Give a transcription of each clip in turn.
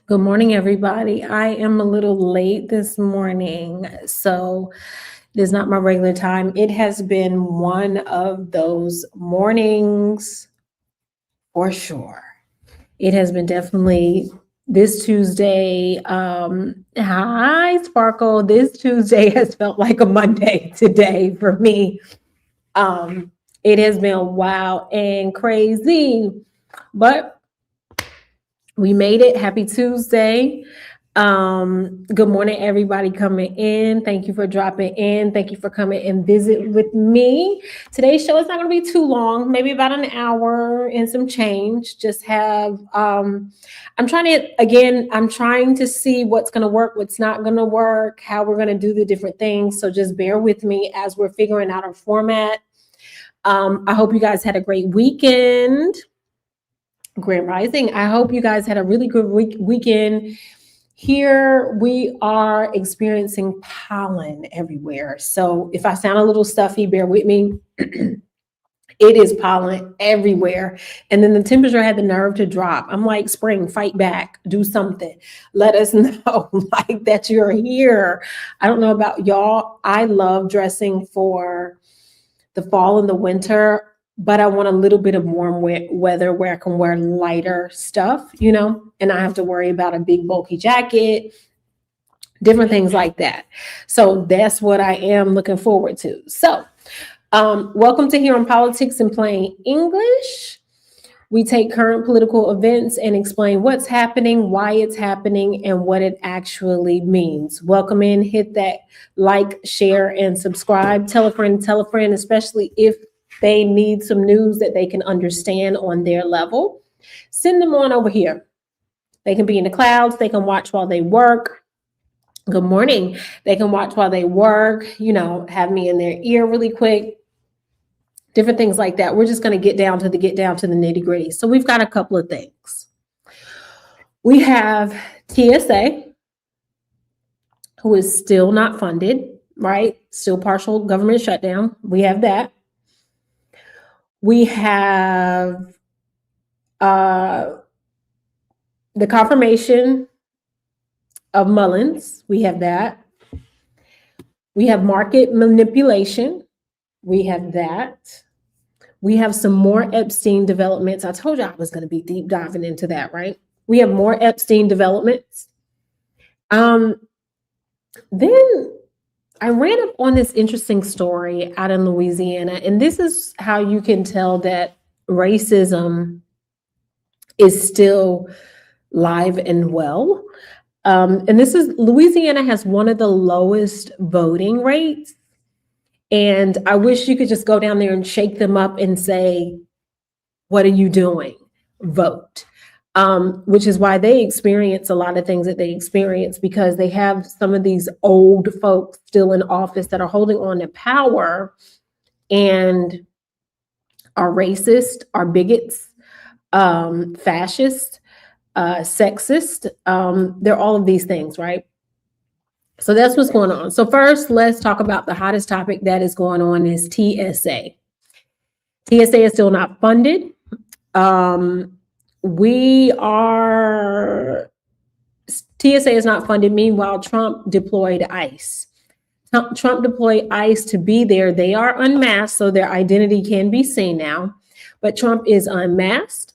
Good morning, everybody. I am a little late this morning, so it is not my regular time. It has been one of those mornings for sure. It has been definitely this Tuesday. Hi, Sparkle. This Tuesday has felt like a Monday today for me. It has been wild and crazy, but we made it. Happy Tuesday. Good morning, everybody coming in. Thank you for dropping in. Thank you for coming and visit with me. Today's show is not going to be too long, maybe about an hour and some change. Just have, I'm trying to see what's going to work, what's not going to work, how we're going to do the different things. So just bear with me as we're figuring out our format. I hope you guys had a great weekend. Grand Rising. I hope you guys had a really good weekend. Here we are experiencing pollen everywhere. So if I sound a little stuffy, bear with me. It is pollen everywhere. And then the temperature had the nerve to drop. I'm like, spring, fight back, do something. Let us know like that you're here. I don't know about y'all. I love dressing for the fall and the winter, but I want a little bit of warm weather where I can wear lighter stuff, and I have to worry about a big bulky jacket, different things like that. So that's what I am looking forward to. So welcome to Here on Politics in Plain English. We take current political events and explain what's happening, why it's happening, and what it actually means. Welcome in, hit that like, share, and subscribe. Tell a friend, especially if they need some news that they can understand on their level. Send them on over here. They can be in the clouds. They can watch while they work. Good morning. They can watch while they work, have me in their ear really quick. Different things like that. We're just going to get down to the nitty gritty. So we've got a couple of things. We have TSA, who is still not funded, right? Still partial government shutdown. We have that. We have the confirmation of Mullins. We have that. We have market manipulation. We have that. We have some more Epstein developments. I told you I was going to be deep diving into that, right? We have more Epstein developments. Then I ran up on this interesting story out in Louisiana, and this is how you can tell that racism is still live and well. And this is Louisiana has one of the lowest voting rates. And I wish you could just go down there and shake them up and say, what are you doing? Vote. Which is why they experience a lot of things that they experience, because they have some of these old folks still in office that are holding on to power and are racist, are bigots, fascist, sexist. They're all of these things, right? So that's what's going on. So first, let's talk about the hottest topic that is going on is TSA. TSA is still not funded. TSA is not funded. Meanwhile, Trump deployed ICE. Trump deployed ICE to be there. They are unmasked, so their identity can be seen now. But Trump is unmasked.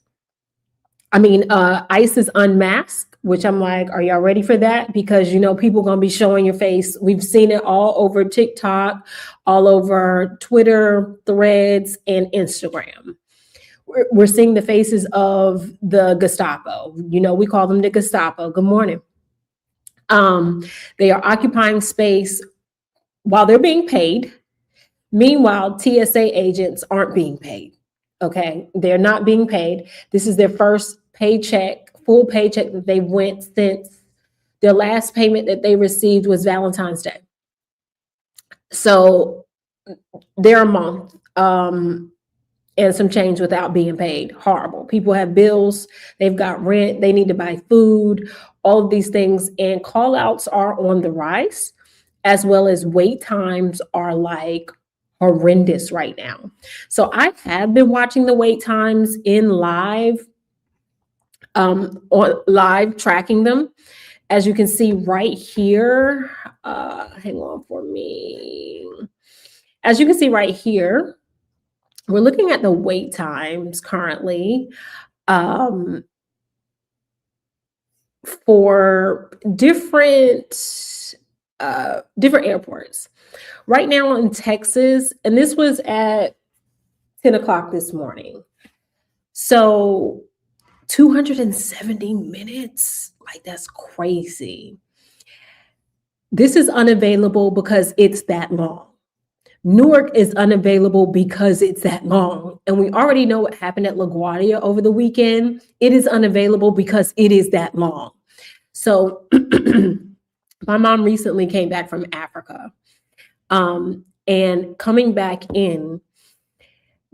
ICE is unmasked, which I'm like, are y'all ready for that? Because, people are going to be showing your face. We've seen it all over TikTok, all over Twitter, Threads, and Instagram. We're seeing the faces of the Gestapo. We call them the Gestapo. Good morning. They are occupying space while they're being paid. Meanwhile, TSA agents aren't being paid. Okay, they're not being paid. This is their first paycheck, full paycheck that they went since their last payment that they received was Valentine's Day. So they're a month and some change without being paid. Horrible. People have bills, they've got rent, they need to buy food, all of these things. And call outs are on the rise, as well as wait times are like horrendous right now. So I have been watching the wait times in live on live tracking them. As you can see right here, hang on for me. As you can see right here, we're looking at the wait times currently for different airports. Right now in Texas, and this was at 10 o'clock this morning. So 270 minutes, like that's crazy. This is unavailable because it's that long. Newark is unavailable because it's that long. And we already know what happened at LaGuardia over the weekend. It is unavailable because it is that long. So my mom recently came back from Africa. And coming back in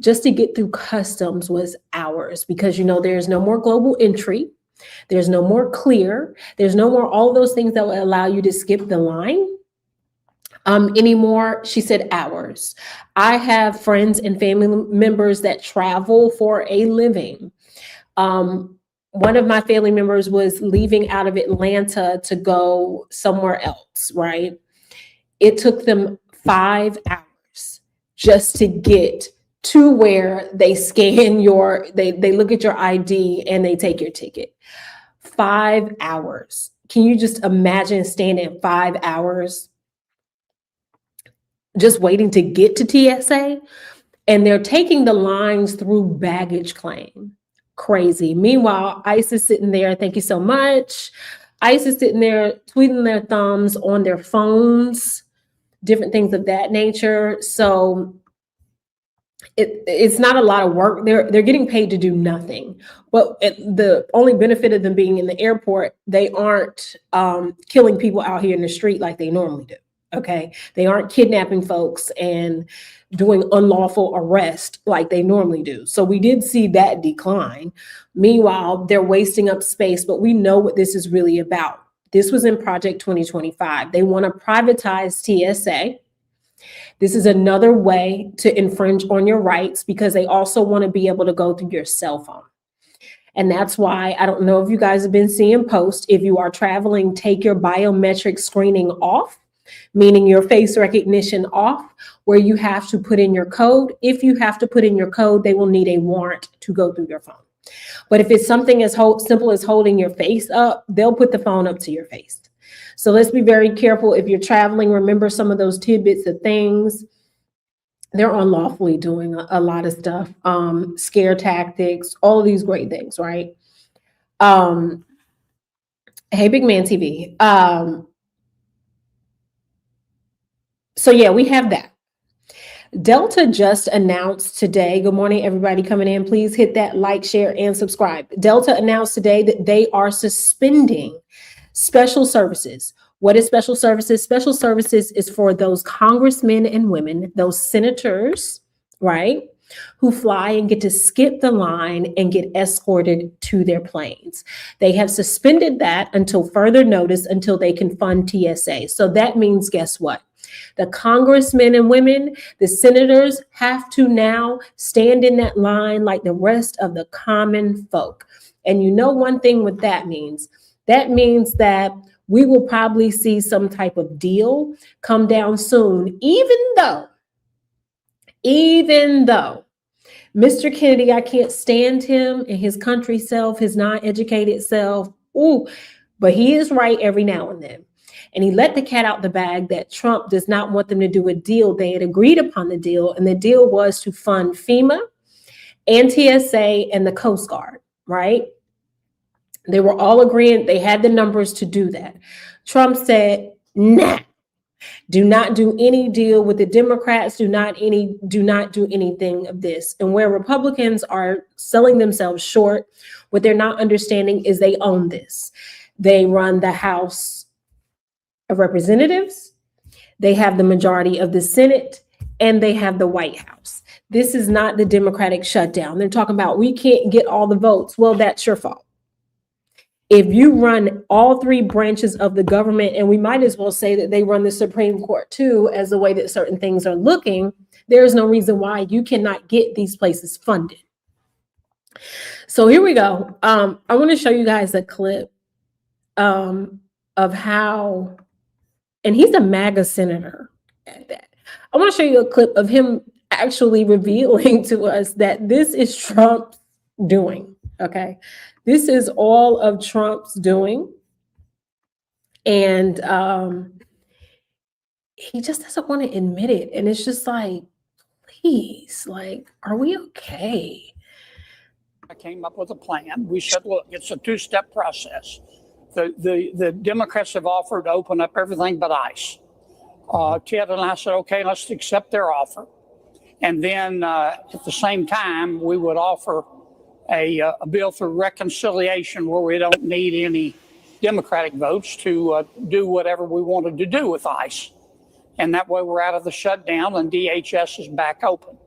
just to get through customs was hours because, there's no more global entry. There's no more clear. There's no more all those things that will allow you to skip the line anymore. She said hours. I have friends and family members that travel for a living. One of my family members was leaving out of Atlanta to go somewhere else, right? It took them 5 hours just to get to where they scan they look at your ID and they take your ticket. 5 hours. Can you just imagine standing 5 hours just waiting to get to TSA? And they're taking the lines through baggage claim. Crazy. Meanwhile, ICE is sitting there. Thank you so much. ICE is sitting there tweeting their thumbs on their phones, different things of that nature. So it's not a lot of work. They're getting paid to do nothing. But the only benefit of them being in the airport, they aren't killing people out here in the street like they normally do. Okay, they aren't kidnapping folks and doing unlawful arrest like they normally do. So we did see that decline. Meanwhile, they're wasting up space, but we know what this is really about. This was in Project 2025. They want to privatize TSA. This is another way to infringe on your rights because they also want to be able to go through your cell phone. And that's why, I don't know if you guys have been seeing posts, if you are traveling, take your biometric screening off, meaning your face recognition off, where you have to put in your code. If you have to put in your code, they will need a warrant to go through your phone. But if it's something as simple as holding your face up, they'll put the phone up to your face. So let's be very careful. If you're traveling, remember some of those tidbits of things. They're unlawfully doing a lot of stuff, scare tactics, all of these great things, right? Hey, Big Man TV. So yeah, we have that. Delta just announced today, good morning, everybody coming in. Please hit that like, share, and subscribe. Delta announced today that they are suspending special services. What is special services? Special services is for those congressmen and women, those senators, right, who fly and get to skip the line and get escorted to their planes. They have suspended that until further notice, until they can fund TSA. So that means, guess what? The congressmen and women, the senators have to now stand in that line like the rest of the common folk. And you know one thing what that means? That means that we will probably see some type of deal come down soon, even though Mr. Kennedy, I can't stand him and his country self, his non-educated self. Ooh, but he is right every now and then. And he let the cat out the bag that Trump does not want them to do a deal. They had agreed upon the deal, and the deal was to fund FEMA and TSA and the Coast Guard, right? They were all agreeing. They had the numbers to do that. Trump said, nah, do not do any deal with the Democrats. Do not do anything of this. And where Republicans are selling themselves short, what they're not understanding is they own this. They run the House of Representatives. They have the majority of the Senate, and they have the White House. This is not the Democratic shutdown. They're talking about we can't get all the votes. Well, that's your fault. If you run all three branches of the government, and we might as well say that they run the Supreme Court too, as the way that certain things are looking, there is no reason why you cannot get these places funded. So here we go. I want to show you guys a clip of how, and he's a MAGA senator at that. I want to show you a clip of him actually revealing to us that this is Trump's doing. Okay. This is all of Trump's doing. And he just doesn't want to admit it. And it's just like, please, like, are we okay? I came up with a plan. We said, look, it's a two-step process. The Democrats have offered to open up everything but ICE. Ted and I said, okay, let's accept their offer. And then at the same time, we would offer a bill for reconciliation where we don't need any Democratic votes to do whatever we wanted to do with ICE. And that way we're out of the shutdown and DHS is back open.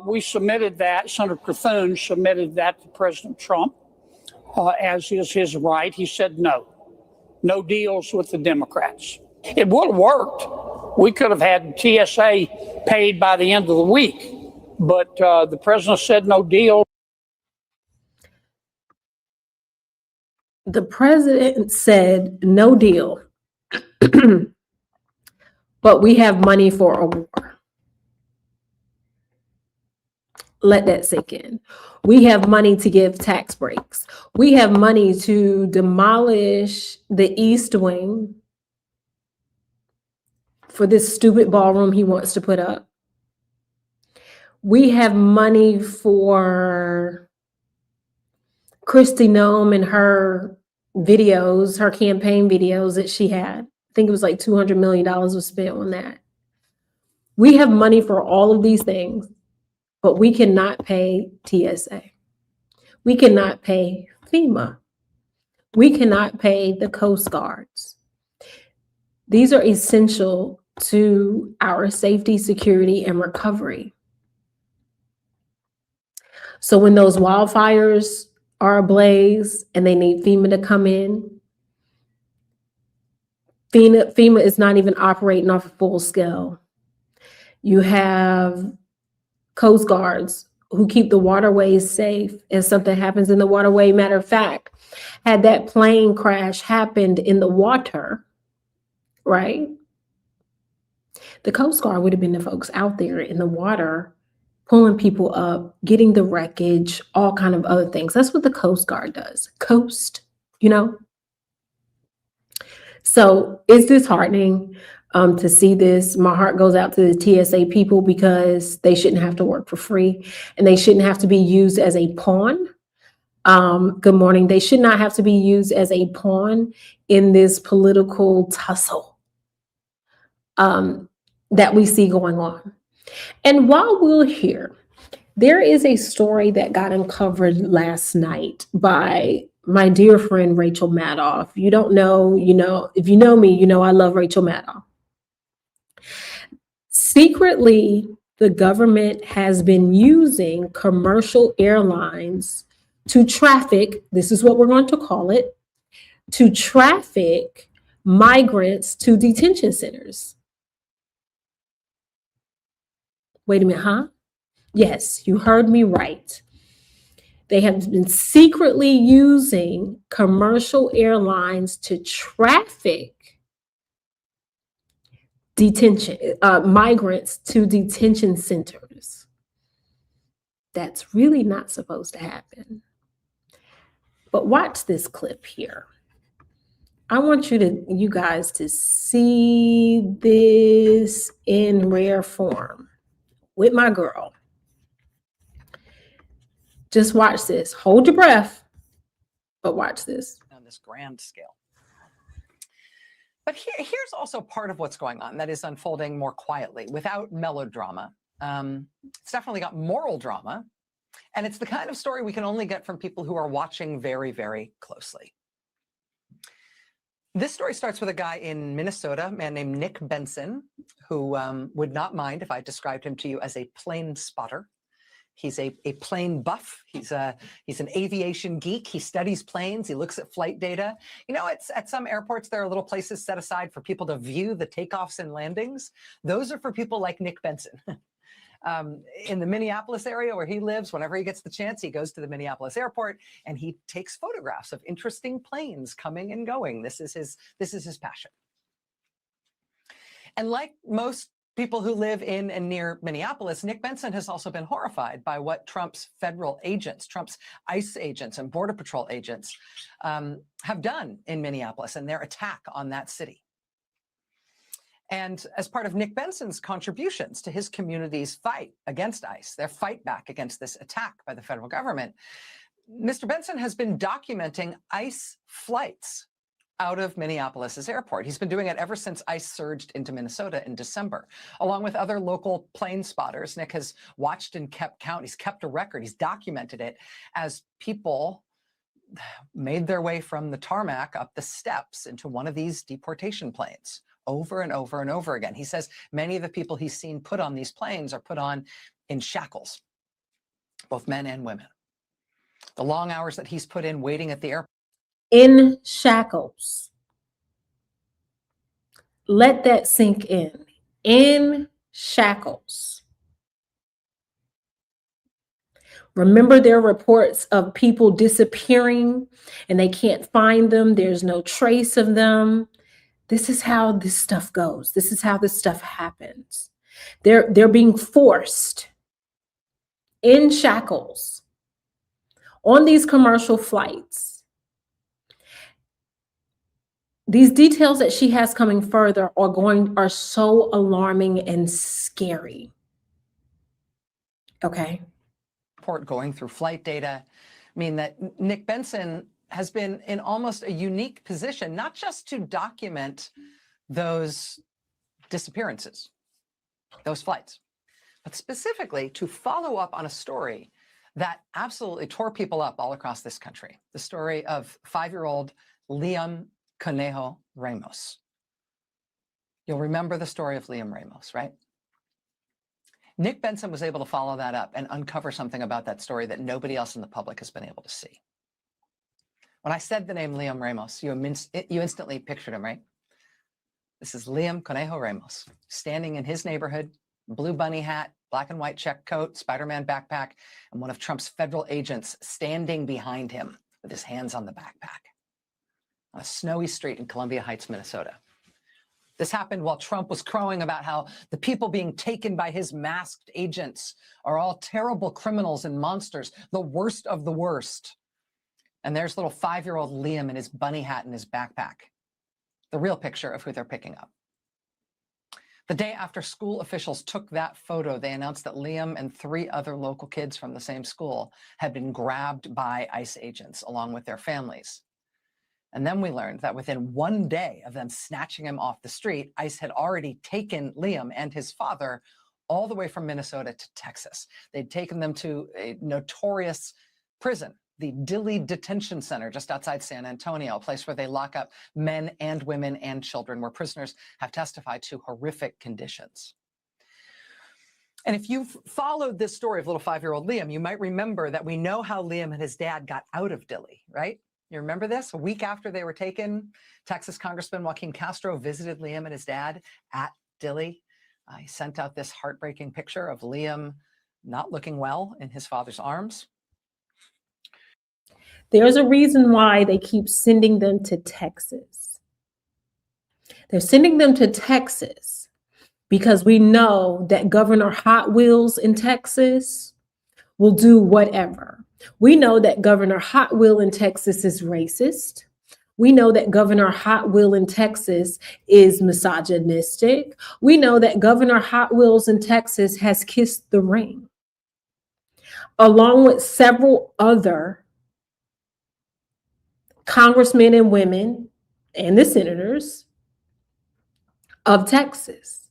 We submitted that. Senator Cthulhu submitted that to President Trump, as is his right. He said no deals with the Democrats. It would have worked. We could have had TSA paid by the end of the week, but the president said no deal. The president said no deal, but we have money for a war. Let that sink in. We have money to give tax breaks. We have money to demolish the East Wing for this stupid ballroom he wants to put up. We have money for Kristi Noem and her videos, her campaign videos that she had. I think it was like $200 million was spent on that. We have money for all of these things, but we cannot pay TSA. We cannot pay FEMA. We cannot pay the Coast Guards. These are essential to our safety, security, and recovery. So when those wildfires are ablaze and they need FEMA to come in, FEMA is not even operating off a full scale. You have Coast Guards who keep the waterways safe if something happens in the waterway. Matter of fact, had that plane crash happened in the water, right? The Coast Guard would have been the folks out there in the water, pulling people up, getting the wreckage, all kind of other things. That's what the Coast Guard does. Coast, you know? So it's disheartening to see this. My heart goes out to the TSA people because they shouldn't have to work for free and they shouldn't have to be used as a pawn. Good morning. They should not have to be used as a pawn in this political tussle that we see going on. And while we're here, there is a story that got uncovered last night by my dear friend, Rachel Maddow. If you don't know, you know, if you know me, you know I love Rachel Maddow. Secretly, the government has been using commercial airlines to traffic, this is what we're going to call it, to traffic migrants to detention centers. Wait a minute, huh? Yes, you heard me right. They have been secretly using commercial airlines to traffic migrants to detention centers. That's really not supposed to happen. But watch this clip here. I want you guys to see this in rare form with my girl. Just watch this. Hold your breath, but watch this. On this grand scale. But here's also part of what's going on that is unfolding more quietly, without melodrama. It's definitely got moral drama, and it's the kind of story we can only get from people who are watching very, very closely. This story starts with a guy in Minnesota, a man named Nick Benson, who would not mind if I described him to you as a plane spotter. He's a plane buff. He's an aviation geek. He studies planes. He looks at flight data. You know, it's at some airports, there are little places set aside for people to view the takeoffs and landings. Those are for people like Nick Benson. in the Minneapolis area where he lives. Whenever he gets the chance, he goes to the Minneapolis airport and he takes photographs of interesting planes coming and going. This is his passion. And like most people who live in and near Minneapolis, Nick Benson has also been horrified by what Trump's federal agents, Trump's ICE agents and Border Patrol agents have done in Minneapolis and their attack on that city. And as part of Nick Benson's contributions to his community's fight against ICE, their fight back against this attack by the federal government, Mr. Benson has been documenting ICE flights out of Minneapolis's airport. He's been doing it ever since ICE surged into Minnesota in December. Along with other local plane spotters, Nick has watched and kept count. He's kept a record. He's documented it as people made their way from the tarmac up the steps into one of these deportation planes over and over and over again. He says many of the people he's seen put on these planes are put on in shackles, both men and women. The long hours that he's put in waiting at the airport. In shackles. Let that sink in. In shackles. Remember, there are reports of people disappearing and they can't find them. There's no trace of them. This is how this stuff goes. This is how this stuff happens. They're being forced in shackles on these commercial flights. These details that she has coming further are so alarming and scary. Okay. Report going through flight data mean that Nick Benson has been in almost a unique position, not just to document those disappearances, those flights, but specifically to follow up on a story that absolutely tore people up all across this country. The story of 5-year-old Liam Conejo Ramos. You'll remember the story of Liam Ramos, right? Nick Benson was able to follow that up and uncover something about that story that nobody else in the public has been able to see. When I said the name Liam Ramos, you instantly pictured him, right? This is Liam Conejo Ramos, standing in his neighborhood, blue bunny hat, black and white check coat, Spider-Man backpack, and one of Trump's federal agents standing behind him with his hands on the backpack on a snowy street in Columbia Heights, Minnesota. This happened while Trump was crowing about how the people being taken by his masked agents are all terrible criminals and monsters, the worst of the worst. And there's little 5-year-old Liam in his bunny hat and his backpack, the real picture of who they're picking up. The day after school officials took that photo, they announced that Liam and 3 other local kids from the same school had been grabbed by ICE agents along with their families. And then we learned that within 1 day of them snatching him off the street, ICE had already taken Liam and his father all the way from Minnesota to Texas. They'd taken them to a notorious prison, the Dilley Detention Center just outside San Antonio, a place where they lock up men and women and children, where prisoners have testified to horrific conditions. And if you've followed this story of little 5-year-old Liam, you might remember that we know how Liam and his dad got out of Dilley, right? You remember this? A week after they were taken, Texas Congressman Joaquin Castro visited Liam and his dad at Dilley. He sent out this heartbreaking picture of Liam not looking well in his father's arms. There's a reason why they keep sending them to Texas. They're sending them to Texas because we know that Governor Hot Wheels in Texas will do whatever. We know that Governor Hot Wheel in Texas is racist. We know that Governor Hot Wheel in Texas is misogynistic. We know that Governor Hot Wheels in Texas has kissed the ring, along with several other congressmen and women and the senators of Texas.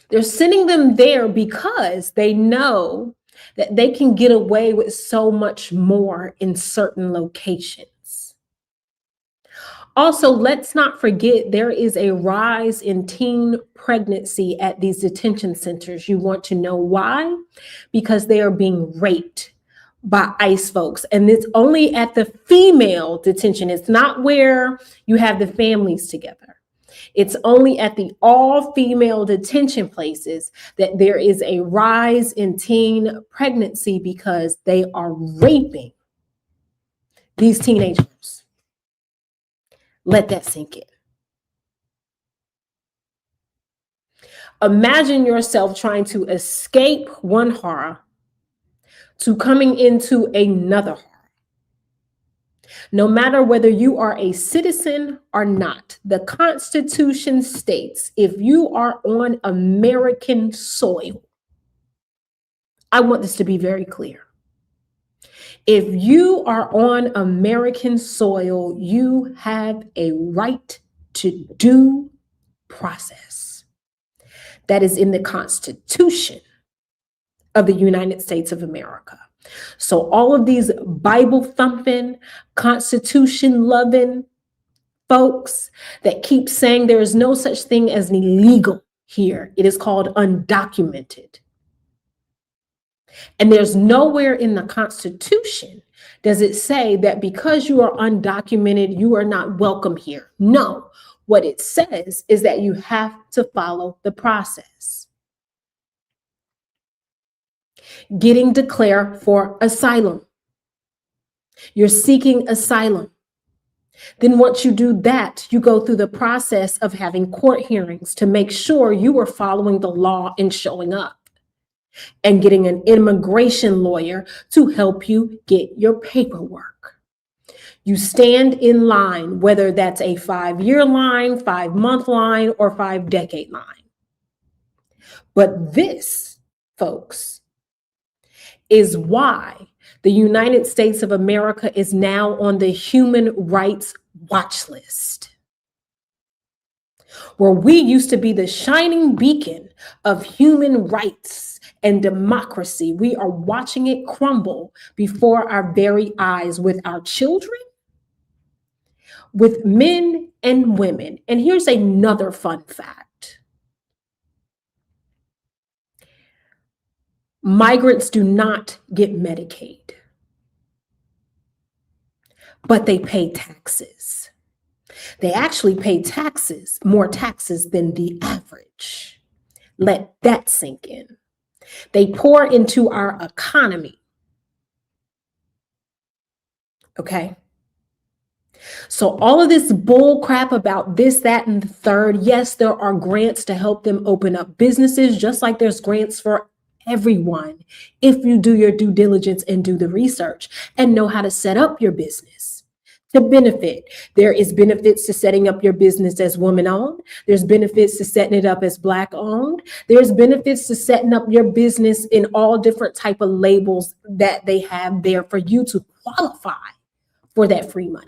They're sending them there because they know that they can get away with so much more in certain locations. Also, let's not forget there is a rise in teen pregnancy at these detention centers. You want to know why? Because they are being raped by ICE folks. And it's only at the female detention. It's not where you have the families together. It's only at the all-female detention places that there is a rise in teen pregnancy because they are raping these teenagers. Let that sink in. Imagine yourself trying to escape one horror to coming into another horror. No matter whether you are a citizen or not, the Constitution states if you are on American soil, I want this to be very clear. If you are on American soil, you have a right to due process. That is in the Constitution of the United States of America. So all of these Bible thumping, Constitution loving folks that keep saying there is no such thing as an illegal here, it is called undocumented. And there's nowhere in the Constitution does it say that because you are undocumented, you are not welcome here. No, what it says is that you have to follow the process. Getting declared for asylum. You're seeking asylum. Then once you do that, you go through the process of having court hearings to make sure you are following the law and showing up and getting an immigration lawyer to help you get your paperwork. You stand in line, whether that's a 5-year line, 5-month line, or 5-decade line. But this, folks, is why the United States of America is now on the human rights watch list. Where we used to be the shining beacon of human rights and democracy, we are watching it crumble before our very eyes with our children, with men and women. And here's another fun fact. Migrants do not get Medicaid, but they pay taxes. They actually pay taxes, more taxes than the average. Let that sink in. They pour into our economy. Okay? So all of this bull crap about this, that, and the third, yes, there are grants to help them open up businesses, just like there's grants for everyone if you do your due diligence and do the research and know how to set up your business to benefit. There is benefits to setting up your business as woman-owned. There's benefits to setting it up as Black-owned. There's benefits to setting up your business in all different type of labels that they have there for you to qualify for that free money.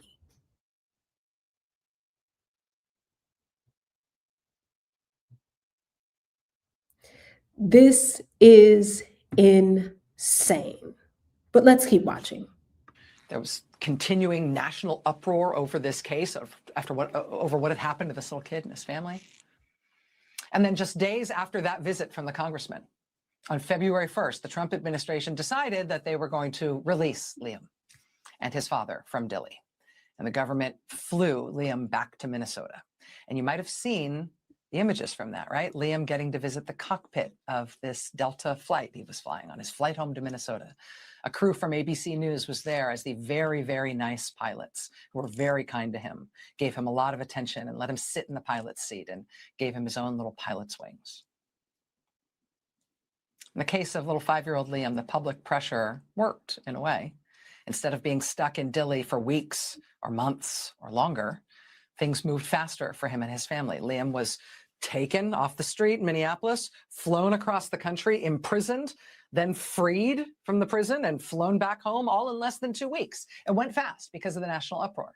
This is insane. But let's keep watching. There was continuing national uproar over this case over what had happened to this little kid and his family. And then just days after that visit from the congressman, on February 1st, the Trump administration decided that they were going to release Liam and his father from Dilley. And the government flew Liam back to Minnesota. And you might have seen the images from that, right? Liam getting to visit the cockpit of this Delta flight he was flying on his flight home to Minnesota. A crew from ABC News was there as the very, very nice pilots who were very kind to him, gave him a lot of attention and let him sit in the pilot's seat and gave him his own little pilot's wings. In the case of little 5-year-old Liam, the public pressure worked in a way. Instead of being stuck in Dilley for weeks or months or longer, things moved faster for him and his family. Liam was taken off the street in Minneapolis, flown across the country, imprisoned, then freed from the prison and flown back home all in less than 2 weeks. It went fast because of the national uproar.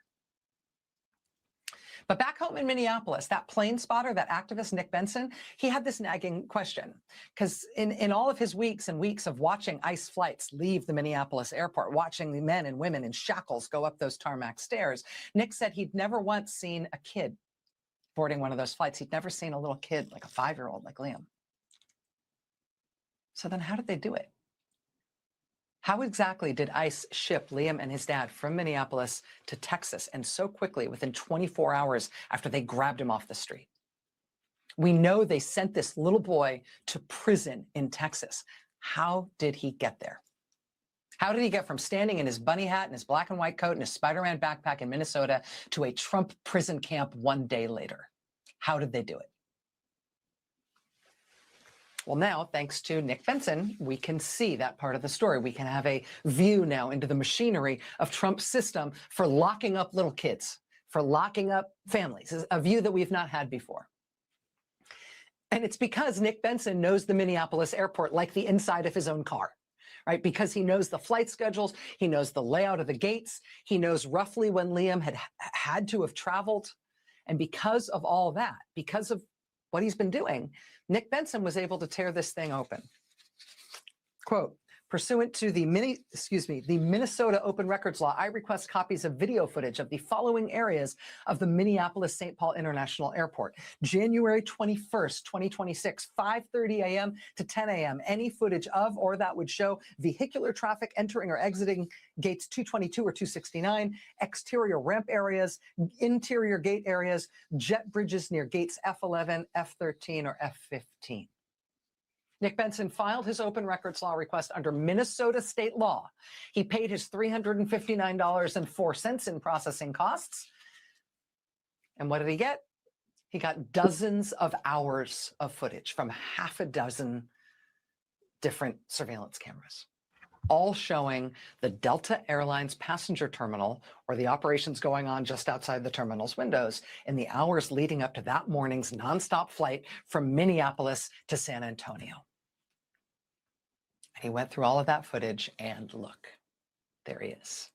But back home in Minneapolis, that plane spotter, that activist, Nick Benson, he had this nagging question. Because in all of his weeks and weeks of watching ICE flights leave the Minneapolis airport, watching the men and women in shackles go up those tarmac stairs, Nick said he'd never once seen a kid boarding one of those flights. He'd never seen a little kid, like a 5-year-old like Liam. So then how did they do it? How exactly did ICE ship Liam and his dad from Minneapolis to Texas, and so quickly, within 24 hours after they grabbed him off the street? We know they sent this little boy to prison in Texas. How did he get there? How did he get from standing in his bunny hat and his black and white coat and his Spider-Man backpack in Minnesota to a Trump prison camp one day later? How did they do it? Well, now, thanks to Nick Benson, we can see that part of the story. We can have a view now into the machinery of Trump's system for locking up little kids, for locking up families, a view that we've not had before. And it's because Nick Benson knows the Minneapolis airport like the inside of his own car, right? Because he knows the flight schedules, he knows the layout of the gates, he knows roughly when Liam had to have traveled. And because of all that, because of what he's been doing, Nick Benson was able to tear this thing open. Quote, pursuant to the Minnesota Open Records Law, I request copies of video footage of the following areas of the Minneapolis-St. Paul International Airport. January 21st, 2026, 5:30 a.m. to 10 a.m. Any footage of or that would show vehicular traffic entering or exiting gates 222 or 269, exterior ramp areas, interior gate areas, jet bridges near gates F11, F13, or F15. Nick Benson filed his open records law request under Minnesota state law. He paid his $359.04 in processing costs. And what did he get? He got dozens of hours of footage from half a dozen different surveillance cameras, all showing the Delta Airlines passenger terminal or the operations going on just outside the terminal's windows in the hours leading up to that morning's nonstop flight from Minneapolis to San Antonio. He went through all of that footage, and look, there he is.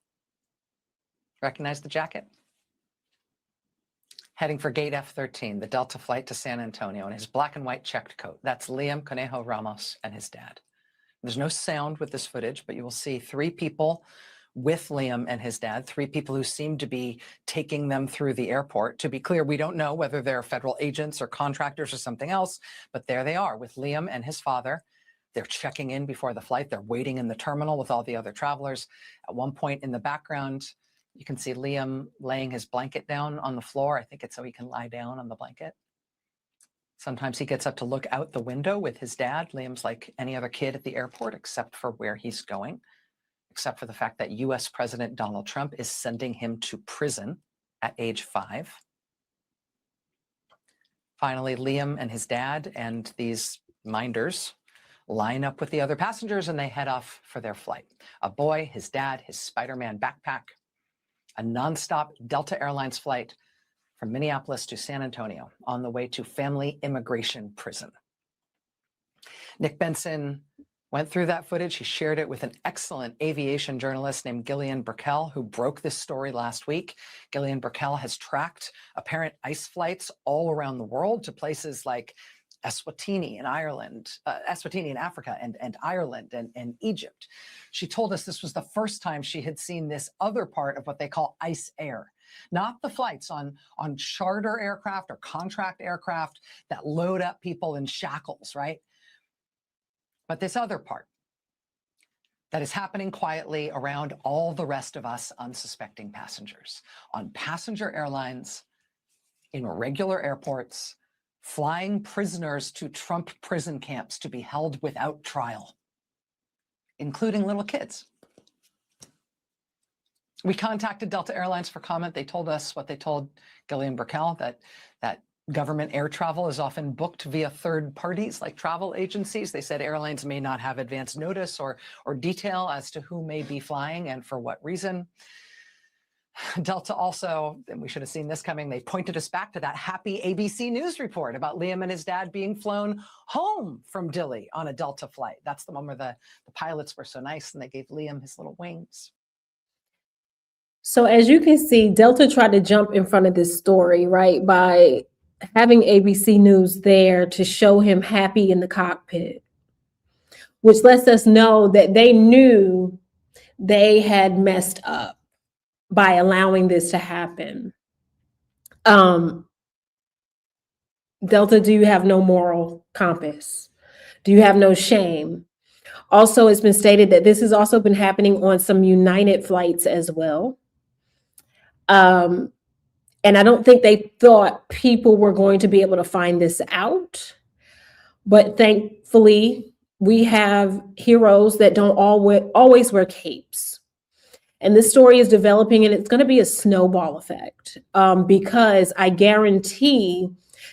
Recognize the jacket? Heading for gate F13, the Delta flight to San Antonio, in his black and white checked coat. That's Liam Conejo Ramos and his dad. There's no sound with this footage, but you will see three people with Liam and his dad, three people who seem to be taking them through the airport. To be clear, we don't know whether they're federal agents or contractors or something else, but there they are with Liam and his father. They're checking in before the flight. They're waiting in the terminal with all the other travelers. At one point in the background, you can see Liam laying his blanket down on the floor. I think it's so he can lie down on the blanket. Sometimes he gets up to look out the window with his dad. Liam's like any other kid at the airport, except for where he's going, except for the fact that US President Donald Trump is sending him to prison at age 5. Finally, Liam and his dad and these minders line up with the other passengers, and they head off for their flight. A boy, his dad, his Spider-Man backpack, a nonstop Delta Airlines flight from Minneapolis to San Antonio on the way to family immigration prison. Nick Benson went through that footage. He shared it with an excellent aviation journalist named Gillian Burkell, who broke this story last week. Gillian Burkell has tracked apparent ICE flights all around the world to places like Eswatini in Ireland, Eswatini in Africa, and Ireland and Egypt. She told us this was the first time she had seen this other part of what they call ICE Air, not the flights on charter aircraft or contract aircraft that load up people in shackles, right? But this other part that is happening quietly around all the rest of us unsuspecting passengers on passenger airlines, in regular airports, flying prisoners to Trump prison camps to be held without trial, including little kids. We contacted Delta Airlines for comment. They told us what they told Gillian Burkell, that government air travel is often booked via third parties like travel agencies. They said airlines may not have advance notice or detail as to who may be flying and for what reason. Delta also, and we should have seen this coming, they pointed us back to that happy ABC News report about Liam and his dad being flown home from Dilley on a Delta flight. That's the one where the pilots were so nice and they gave Liam his little wings. So as you can see, Delta tried to jump in front of this story, right, by having ABC News there to show him happy in the cockpit, which lets us know that they knew they had messed up by allowing this to happen. Delta, do you have no moral compass? Do you have no shame? Also, it's been stated that this has also been happening on some United flights as well. And I don't think they thought people were going to be able to find this out. But thankfully, we have heroes that don't always wear capes. And this story is developing, and it's going to be a snowball effect, because I guarantee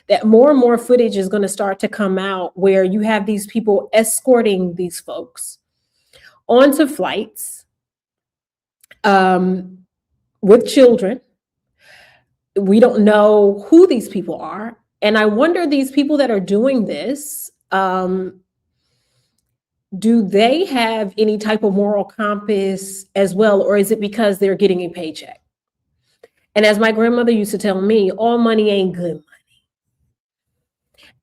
that more and more footage is going to start to come out where you have these people escorting these folks onto flights with children. We don't know who these people are. And I wonder, these people that are doing this, do they have any type of moral compass as well? Or is it because they're getting a paycheck? And as my grandmother used to tell me, all money ain't good money.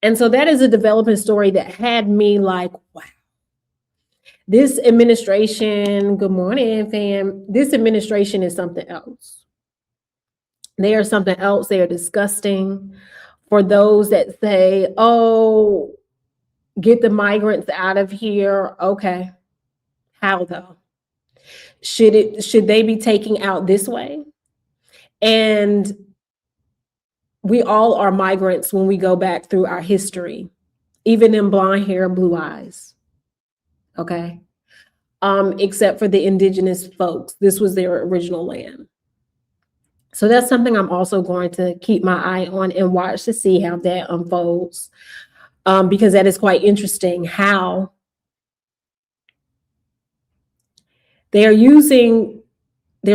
And so that is a developing story that had me like, wow. This administration, good morning, fam. This administration is something else. They are something else. They are disgusting. For those that say, oh, get the migrants out of here. Okay. How though? Should they be taken out this way? And we all are migrants when we go back through our history, even in blonde hair, blue eyes. Okay. Except for the indigenous folks. This was their original land. So that's something I'm also going to keep my eye on and watch to see how that unfolds. Because that is quite interesting how they're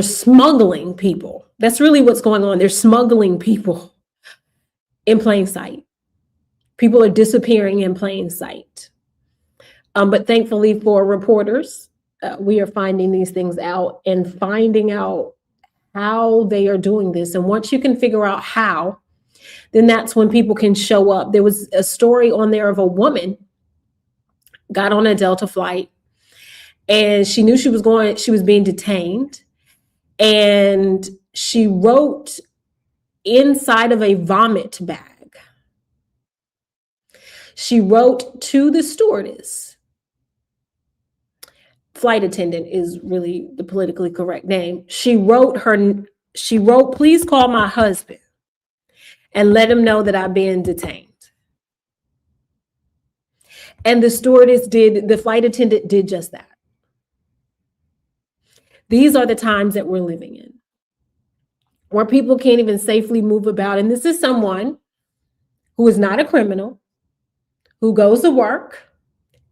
smuggling people. That's really what's going on. They're smuggling people in plain sight. People are disappearing in plain sight. But thankfully for reporters, we are finding these things out and finding out how they are doing this. And once you can figure out how, then that's when people can show up. There was a story on there of a woman got on a Delta flight and she knew she was being detained. And she wrote inside of a vomit bag. She wrote to the stewardess. Flight attendant is really the politically correct name. She wrote, please call my husband and let him know that I've been detained. And the flight attendant did just that. These are the times that we're living in, where people can't even safely move about. And this is someone who is not a criminal, who goes to work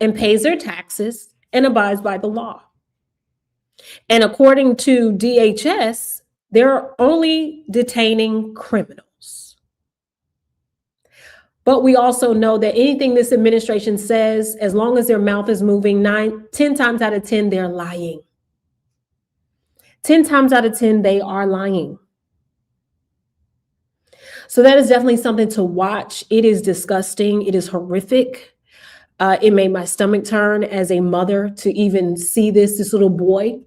and pays their taxes and abides by the law. And according to DHS, they're only detaining criminals. But we also know that anything this administration says, as long as their mouth is moving, 10 times out of 10, they're lying. 10 times out of 10, they are lying. So that is definitely something to watch. It is disgusting. It is horrific. It made my stomach turn as a mother to even see this little boy,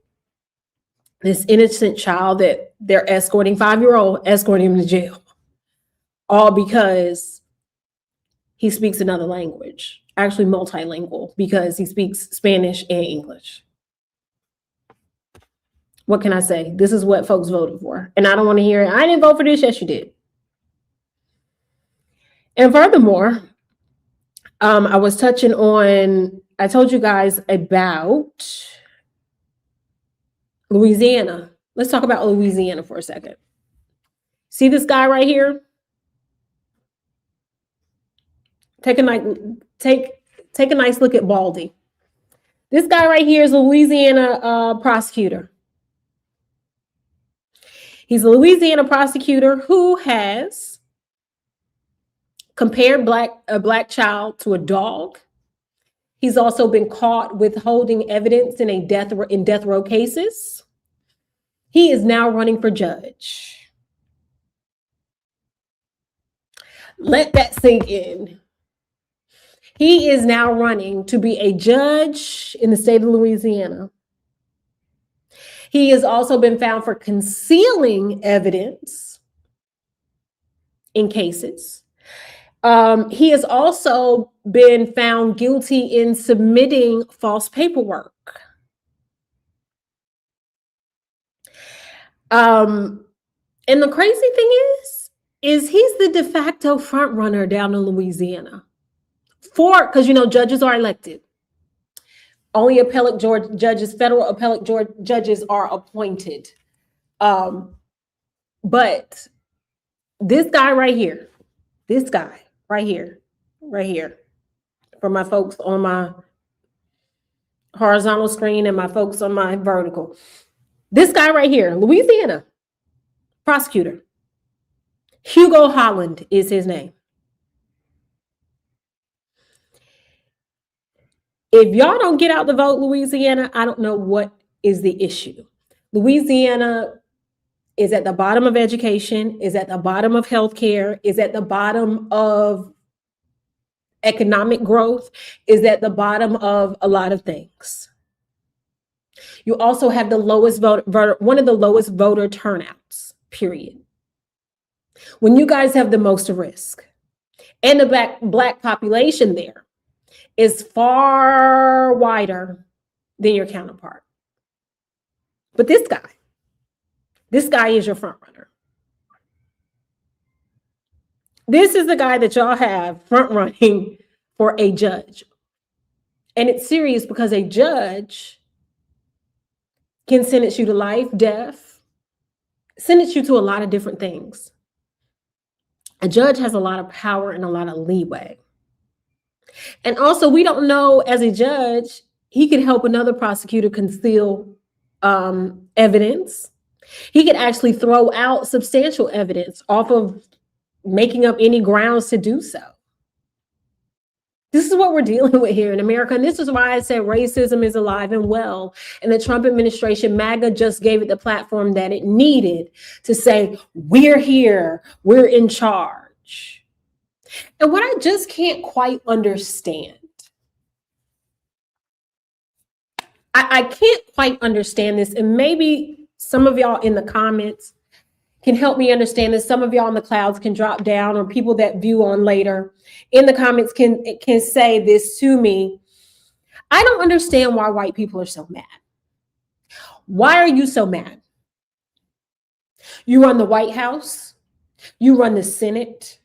this innocent child that they're escorting, 5-year-old, escorting him to jail, all because he speaks another language, actually multilingual, because he speaks Spanish and English. What can I say? This is what folks voted for. And I don't want to hear it. I didn't vote for this. Yes, you did. And furthermore, I was touching on, I told you guys about Louisiana. Let's talk about Louisiana for a second. See this guy right here? Take a nice look at Baldy. This guy right here is a Louisiana prosecutor. He's a Louisiana prosecutor who has compared a black child to a dog. He's also been caught withholding evidence in death row cases. He is now running for judge. Let that sink in. He is now running to be a judge in the state of Louisiana. He has also been found for concealing evidence in cases. He has also been found guilty in submitting false paperwork. And the crazy thing is he's the de facto front runner down in Louisiana. Because judges are elected. Only appellate judges, federal appellate judges are appointed. But this guy right here, for my folks on my horizontal screen and my folks on my vertical, this guy right here, Louisiana prosecutor, Hugo Holland is his name. If y'all don't get out the vote, Louisiana, I don't know what is the issue. Louisiana is at the bottom of education, is at the bottom of healthcare, is at the bottom of economic growth, is at the bottom of a lot of things. You also have the lowest one of the lowest voter turnouts, period. When you guys have the most risk, and the black population there is far wider than your counterpart. But this guy is your front runner. This is the guy that y'all have front running for a judge. And it's serious because a judge can sentence you to life, death, sentence you to a lot of different things. A judge has a lot of power and a lot of leeway. And also, we don't know, as a judge, he could help another prosecutor conceal evidence. He could actually throw out substantial evidence off of making up any grounds to do so. This is what we're dealing with here in America. And this is why I said racism is alive and well. And the Trump administration, MAGA, just gave it the platform that it needed to say, we're here, we're in charge. And what I just can't quite understand, I can't quite understand this, and maybe some of y'all in the comments can help me understand this. Some of y'all in the clouds can drop down, or people that view on later in the comments can say this to me. I don't understand why white people are so mad. Why are you so mad? You run the White House, you run the Senate,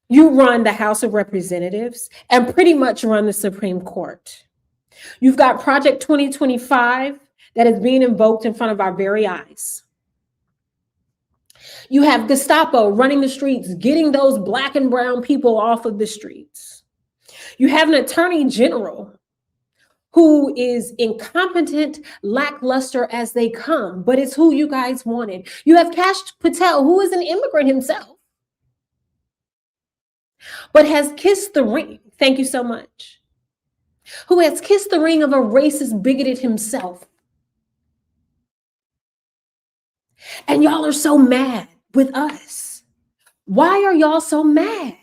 you run the House of Representatives, and pretty much run the Supreme Court. You've got Project 2025 that is being invoked in front of our very eyes. You have Gestapo running the streets, getting those black and brown people off of the streets. You have an attorney general who is incompetent, lackluster as they come, but it's who you guys wanted. You have Kash Patel, who is an immigrant himself, but has kissed the ring. Thank you so much. Who has kissed the ring of a racist, bigoted himself. And y'all are so mad with us. Why are y'all so mad?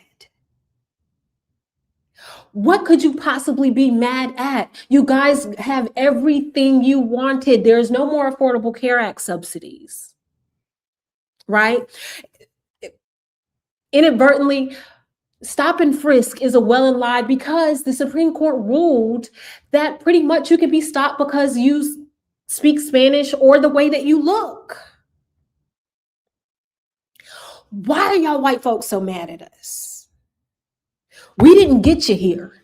What could you possibly be mad at? You guys have everything you wanted. There's no more Affordable Care Act subsidies, right? Inadvertently, stop and frisk is a well and lie because the Supreme Court ruled that pretty much you can be stopped because you speak Spanish or the way that you look. Why are y'all white folks so mad at us? We didn't get you here.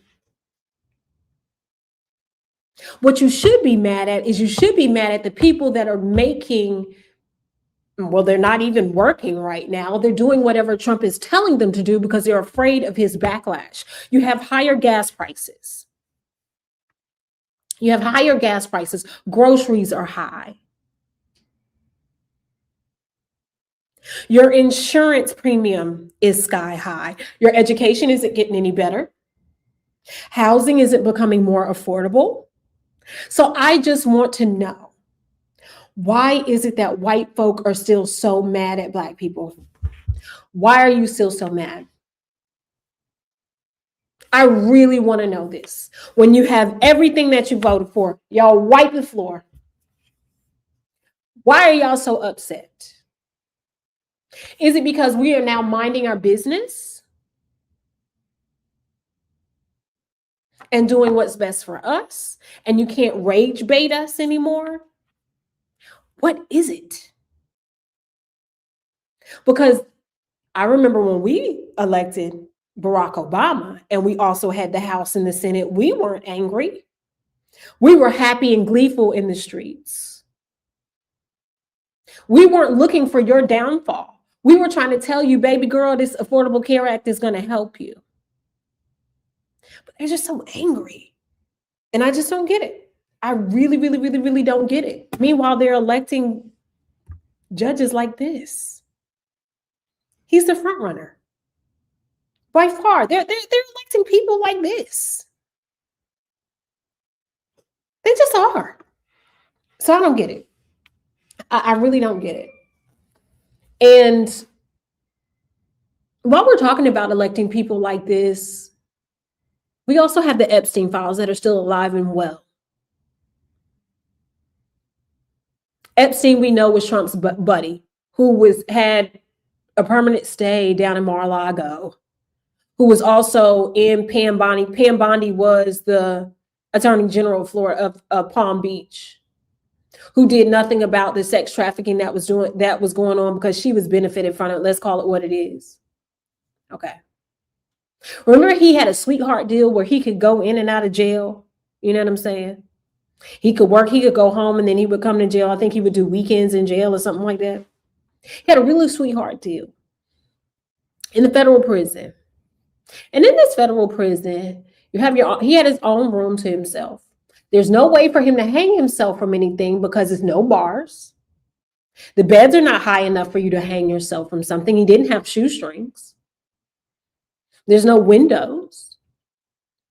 What you should be mad at is you should be mad at the people that are making, well, they're not even working right now. They're doing whatever Trump is telling them to do because they're afraid of his backlash. You have higher gas prices. You have higher gas prices. Groceries are high. Your insurance premium is sky high. Your education isn't getting any better. Housing isn't becoming more affordable. So I just want to know, why is it that white folk are still so mad at Black people? Why are you still so mad? I really want to know this. When you have everything that you voted for, y'all wipe the floor. Why are y'all so upset? Is it because we are now minding our business? and doing what's best for us, and you can't rage bait us anymore, what is it? Because I remember when we elected Barack Obama and we also had the House and the Senate, we weren't angry. We were happy and gleeful in the streets. We weren't looking for your downfall. We were trying to tell you, baby girl, this Affordable Care Act is going to help you. But they're just so angry. And I just don't get it. I really, really, really, really don't get it. Meanwhile, they're electing judges like this. He's the front runner. By far, they're electing people like this. They just are. So I don't get it. I really don't get it. And while we're talking about electing people like this, we also have the Epstein files that are still alive and well. Epstein, we know, was Trump's buddy, who had a permanent stay down in Mar-a-Lago, who was also in Pam Bondi. Pam Bondi was the Attorney General of Florida of Palm Beach, who did nothing about the sex trafficking that was going on because she was benefited from it. Let's call it what it is. Okay. Remember, he had a sweetheart deal where he could go in and out of jail. You know what I'm saying? He could work, he could go home, and then he would come to jail. I think he would do weekends in jail or something like that. He had a really sweetheart deal in the federal prison. And in this federal prison, he had his own room to himself. There's no way for him to hang himself from anything because there's no bars. The beds are not high enough for you to hang yourself from something. He didn't have shoestrings. There's no windows.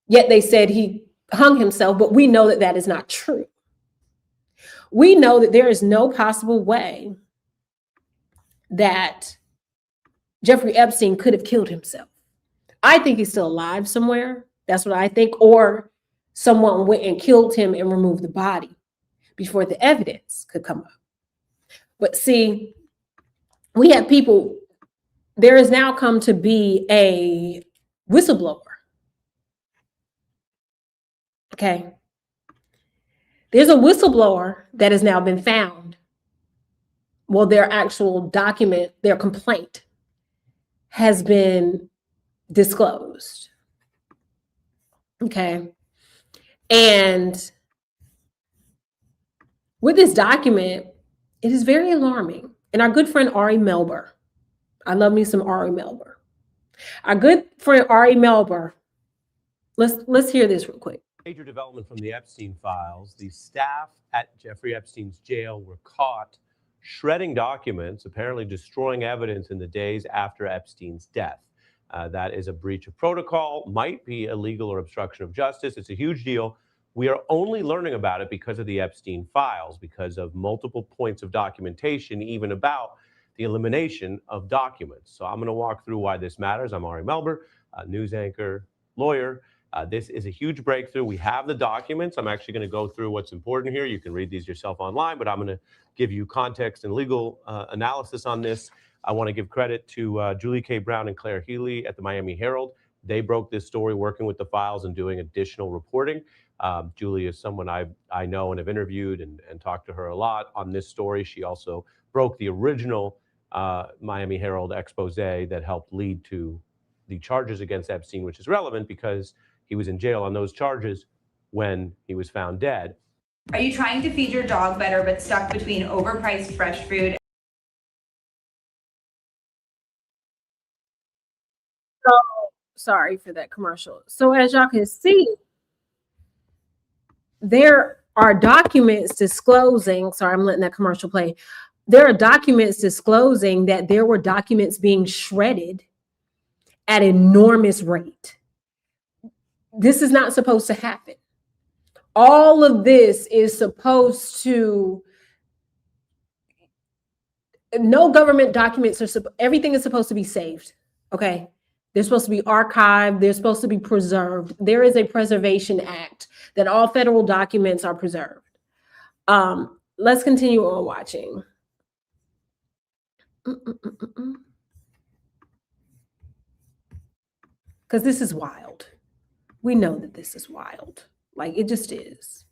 Yet they said he hung himself, but we know that that is not true. We know that there is no possible way that Jeffrey Epstein could have killed himself. I think he's still alive somewhere. That's what I think. Or someone went and killed him and removed the body before the evidence could come up. But see, we have people, there has now come to be a whistleblower. Okay. There's a whistleblower that has now been found. Well, their actual document, their complaint has been disclosed. Okay. And with this document, it is very alarming. And our good friend Ari Melber, I love me some Ari Melber. Our good friend Ari Melber, let's hear this real quick. Major development from the Epstein files. The staff at Jeffrey Epstein's jail were caught shredding documents, apparently destroying evidence in the days after Epstein's death. That is a breach of protocol, might be illegal or obstruction of justice. It's a huge deal. We are only learning about it because of the Epstein files, because of multiple points of documentation, even about the elimination of documents. So I'm going to walk through why this matters. I'm Ari Melber, a news anchor, lawyer. This is a huge breakthrough. We have the documents. I'm actually going to go through what's important here. You can read these yourself online, but I'm going to give you context and legal analysis on this. I want to give credit to Julie K. Brown and Claire Healy at the Miami Herald. They broke this story working with the files and doing additional reporting. Julie is someone I know and have interviewed and talked to her a lot on this story. She also broke the original Miami Herald expose that helped lead to the charges against Epstein, which is relevant because he was in jail on those charges when he was found dead. Are you trying to feed your dog better but stuck between overpriced fresh food? So sorry for that commercial. So as y'all can see, there are documents disclosing, sorry, I'm letting that commercial play. There are documents disclosing that there were documents being shredded at an enormous rate. This is not supposed to happen. All of this is supposed to, no government documents are, everything is supposed to be saved, okay? They're supposed to be archived. They're supposed to be preserved. There is a Preservation Act that all federal documents are preserved. Let's continue on watching. Because this is wild. we know that this is wild. Like, it just is.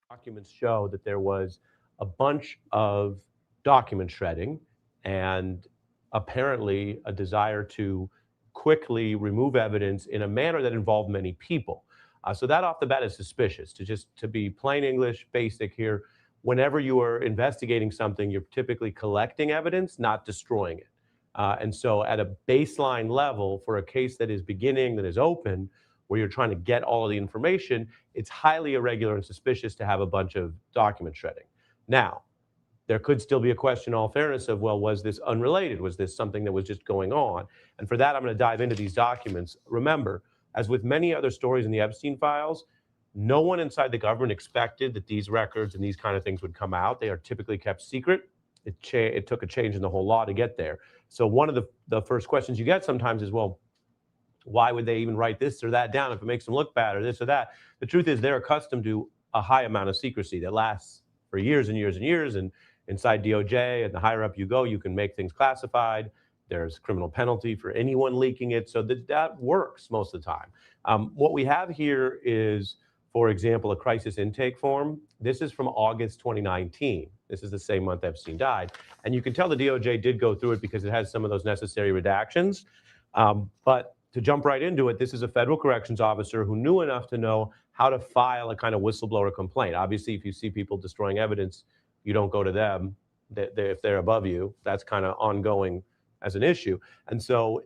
Documents show that there was a bunch of document shredding and apparently a desire to quickly remove evidence in a manner that involved many people. So that off the bat is suspicious. To be plain English, basic here, whenever you are investigating something, you're typically collecting evidence, not destroying it. And so at a baseline level for a case that is beginning, that is open, where you're trying to get all of the information, it's highly irregular and suspicious to have a bunch of document shredding. Now, there could still be a question, in all fairness, of, well, was this unrelated? Was this something that was just going on? And for that, I'm going to dive into these documents. Remember, as with many other stories in the Epstein files, no one inside the government expected that these records and these kind of things would come out. They are typically kept secret. It took a change in the whole law to get there. So one of the first questions you get sometimes is, well, why would they even write this or that down if it makes them look bad or this or that? The truth is they're accustomed to a high amount of secrecy that lasts for years and years and years. And inside DOJ, and the higher up you go, you can make things classified. There's criminal penalty for anyone leaking it. So that works most of the time. What we have here is, for example, a crisis intake form. This is from August 2019. This is the same month Epstein died. And you can tell the DOJ did go through it because it has some of those necessary redactions. But to jump right into it, this is a federal corrections officer who knew enough to know how to file a kind of whistleblower complaint. Obviously, if you see people destroying evidence, you don't go to them. If they're above you, that's kind of ongoing as an issue. And so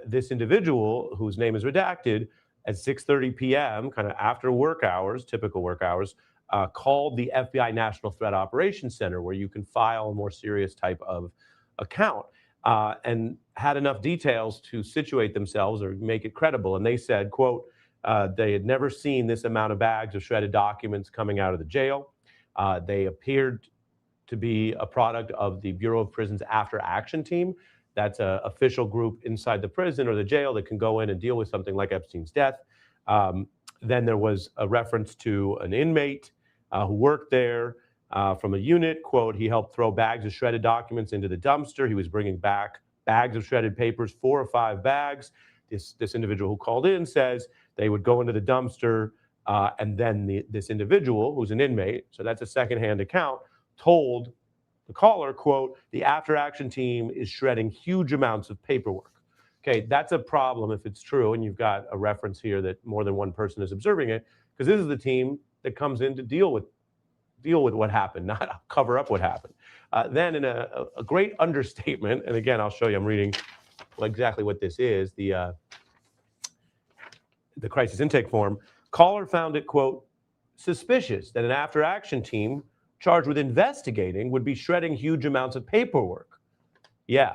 this individual, whose name is redacted, at 6:30 p.m., kind of after work hours, typical work hours, called the FBI National Threat Operations Center, where you can file a more serious type of account, and had enough details to situate themselves or make it credible. And they said, quote, they had never seen this amount of bags of shredded documents coming out of the jail. They appeared to be a product of the Bureau of Prisons After Action Team. That's an official group inside the prison or the jail that can go in and deal with something like Epstein's death. Then there was a reference to an inmate who worked there from a unit. Quote, he helped throw bags of shredded documents into the dumpster. He was bringing back bags of shredded papers, 4 or 5 bags. This individual who called in says they would go into the dumpster, and then this individual, who's an inmate, so that's a secondhand account, told the caller, quote, the after action team is shredding huge amounts of paperwork. Okay, that's a problem if it's true, and you've got a reference here that more than one person is observing it, because this is the team that comes in to deal with what happened, not cover up what happened. Then in a great understatement, and again, I'll show you, I'm reading exactly what this is, the crisis intake form, caller found it, quote, suspicious that an after action team charged with investigating would be shredding huge amounts of paperwork. Yeah,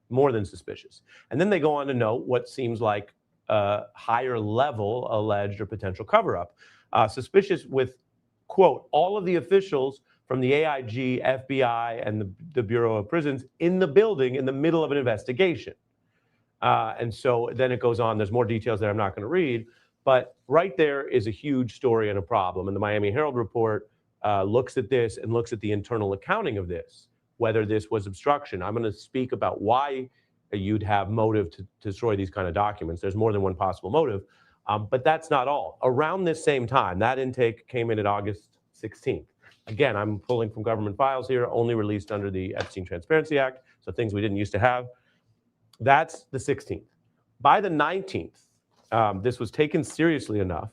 more than suspicious. And then they go on to note what seems like a higher level alleged or potential cover-up. Suspicious with, quote, all of the officials from the AIG, FBI, and the Bureau of Prisons in the building in the middle of an investigation. And so then it goes on. There's more details that I'm not going to read. But right there is a huge story and a problem. And the Miami Herald report looks at this and looks at the internal accounting of this, whether this was obstruction. I'm going to speak about why you'd have motive to destroy these kind of documents. There's more than one possible motive, but that's not all. Around this same time, that intake came in at August 16th. Again, I'm pulling from government files here, only released under the Epstein Transparency Act, so things we didn't used to have. That's the 16th. By the 19th, this was taken seriously enough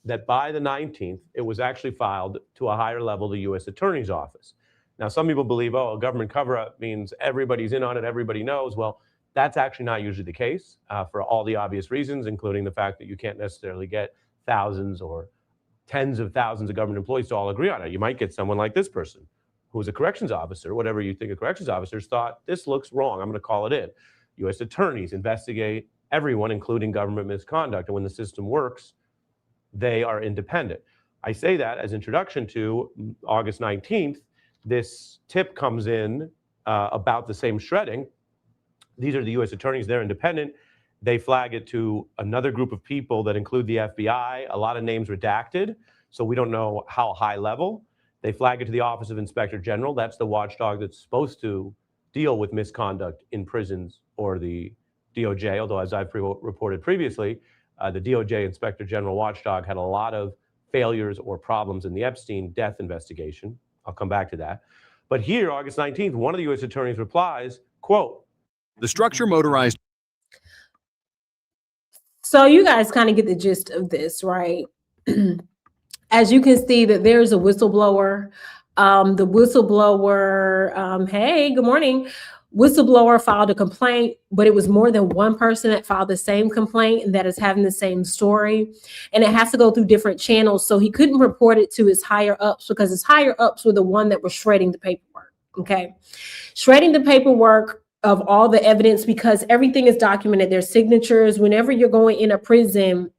that by the 19th, it was actually filed to a higher level, the U.S. Attorney's Office. Now, some people believe, oh, a government cover-up means everybody's in on it, everybody knows. Well, that's actually not usually the case for all the obvious reasons, including the fact that you can't necessarily get thousands or tens of thousands of government employees to all agree on it. You might get someone like this person, who is a corrections officer, whatever you think of corrections officers, thought, this looks wrong, I'm going to call it in. U.S. attorneys investigate everyone, including government misconduct. And when the system works, they are independent. I say that as introduction to August 19th, this tip comes in about the same shredding. These are the U.S. attorneys, they're independent. They flag it to another group of people that include the FBI, a lot of names redacted, so we don't know how high level. They flag it to the Office of Inspector General. That's the watchdog that's supposed to deal with misconduct in prisons or the DOJ, although as I've reported previously, The DOJ Inspector General watchdog had a lot of failures or problems in the Epstein death investigation. I'll come back to that. But here, August 19th, one of the U.S. attorneys replies, quote, The structure motorized. So you guys kind of get the gist of this, right? As you can see that there's a whistleblower. The whistleblower, hey, good morning. Whistleblower filed a complaint, but it was more than one person that filed the same complaint and that is having the same story. And it has to go through different channels. So he couldn't report it to his higher ups because his higher ups were the one that were shredding the paperwork. Okay. Shredding the paperwork of all the evidence because everything is documented. Their signatures, whenever you're going in a prison,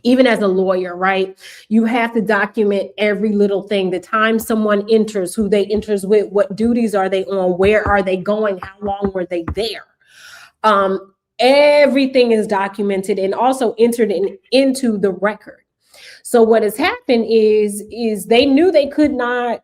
even as a lawyer, right? You have to document every little thing, the time someone enters, who they enters with, what duties are they on, where are they going, how long were they there? Everything is documented and also entered into the record. So what has happened is they knew they could not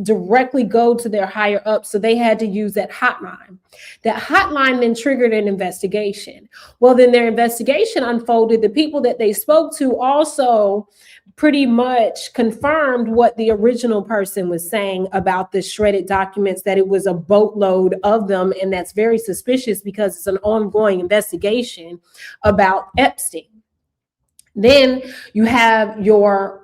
directly go to their higher up, so they had to use that hotline. That hotline then triggered an investigation. Well, then their investigation unfolded. The people that they spoke to also pretty much confirmed what the original person was saying about the shredded documents, that it was a boatload of them, and that's very suspicious because it's an ongoing investigation about Epstein. Then you have your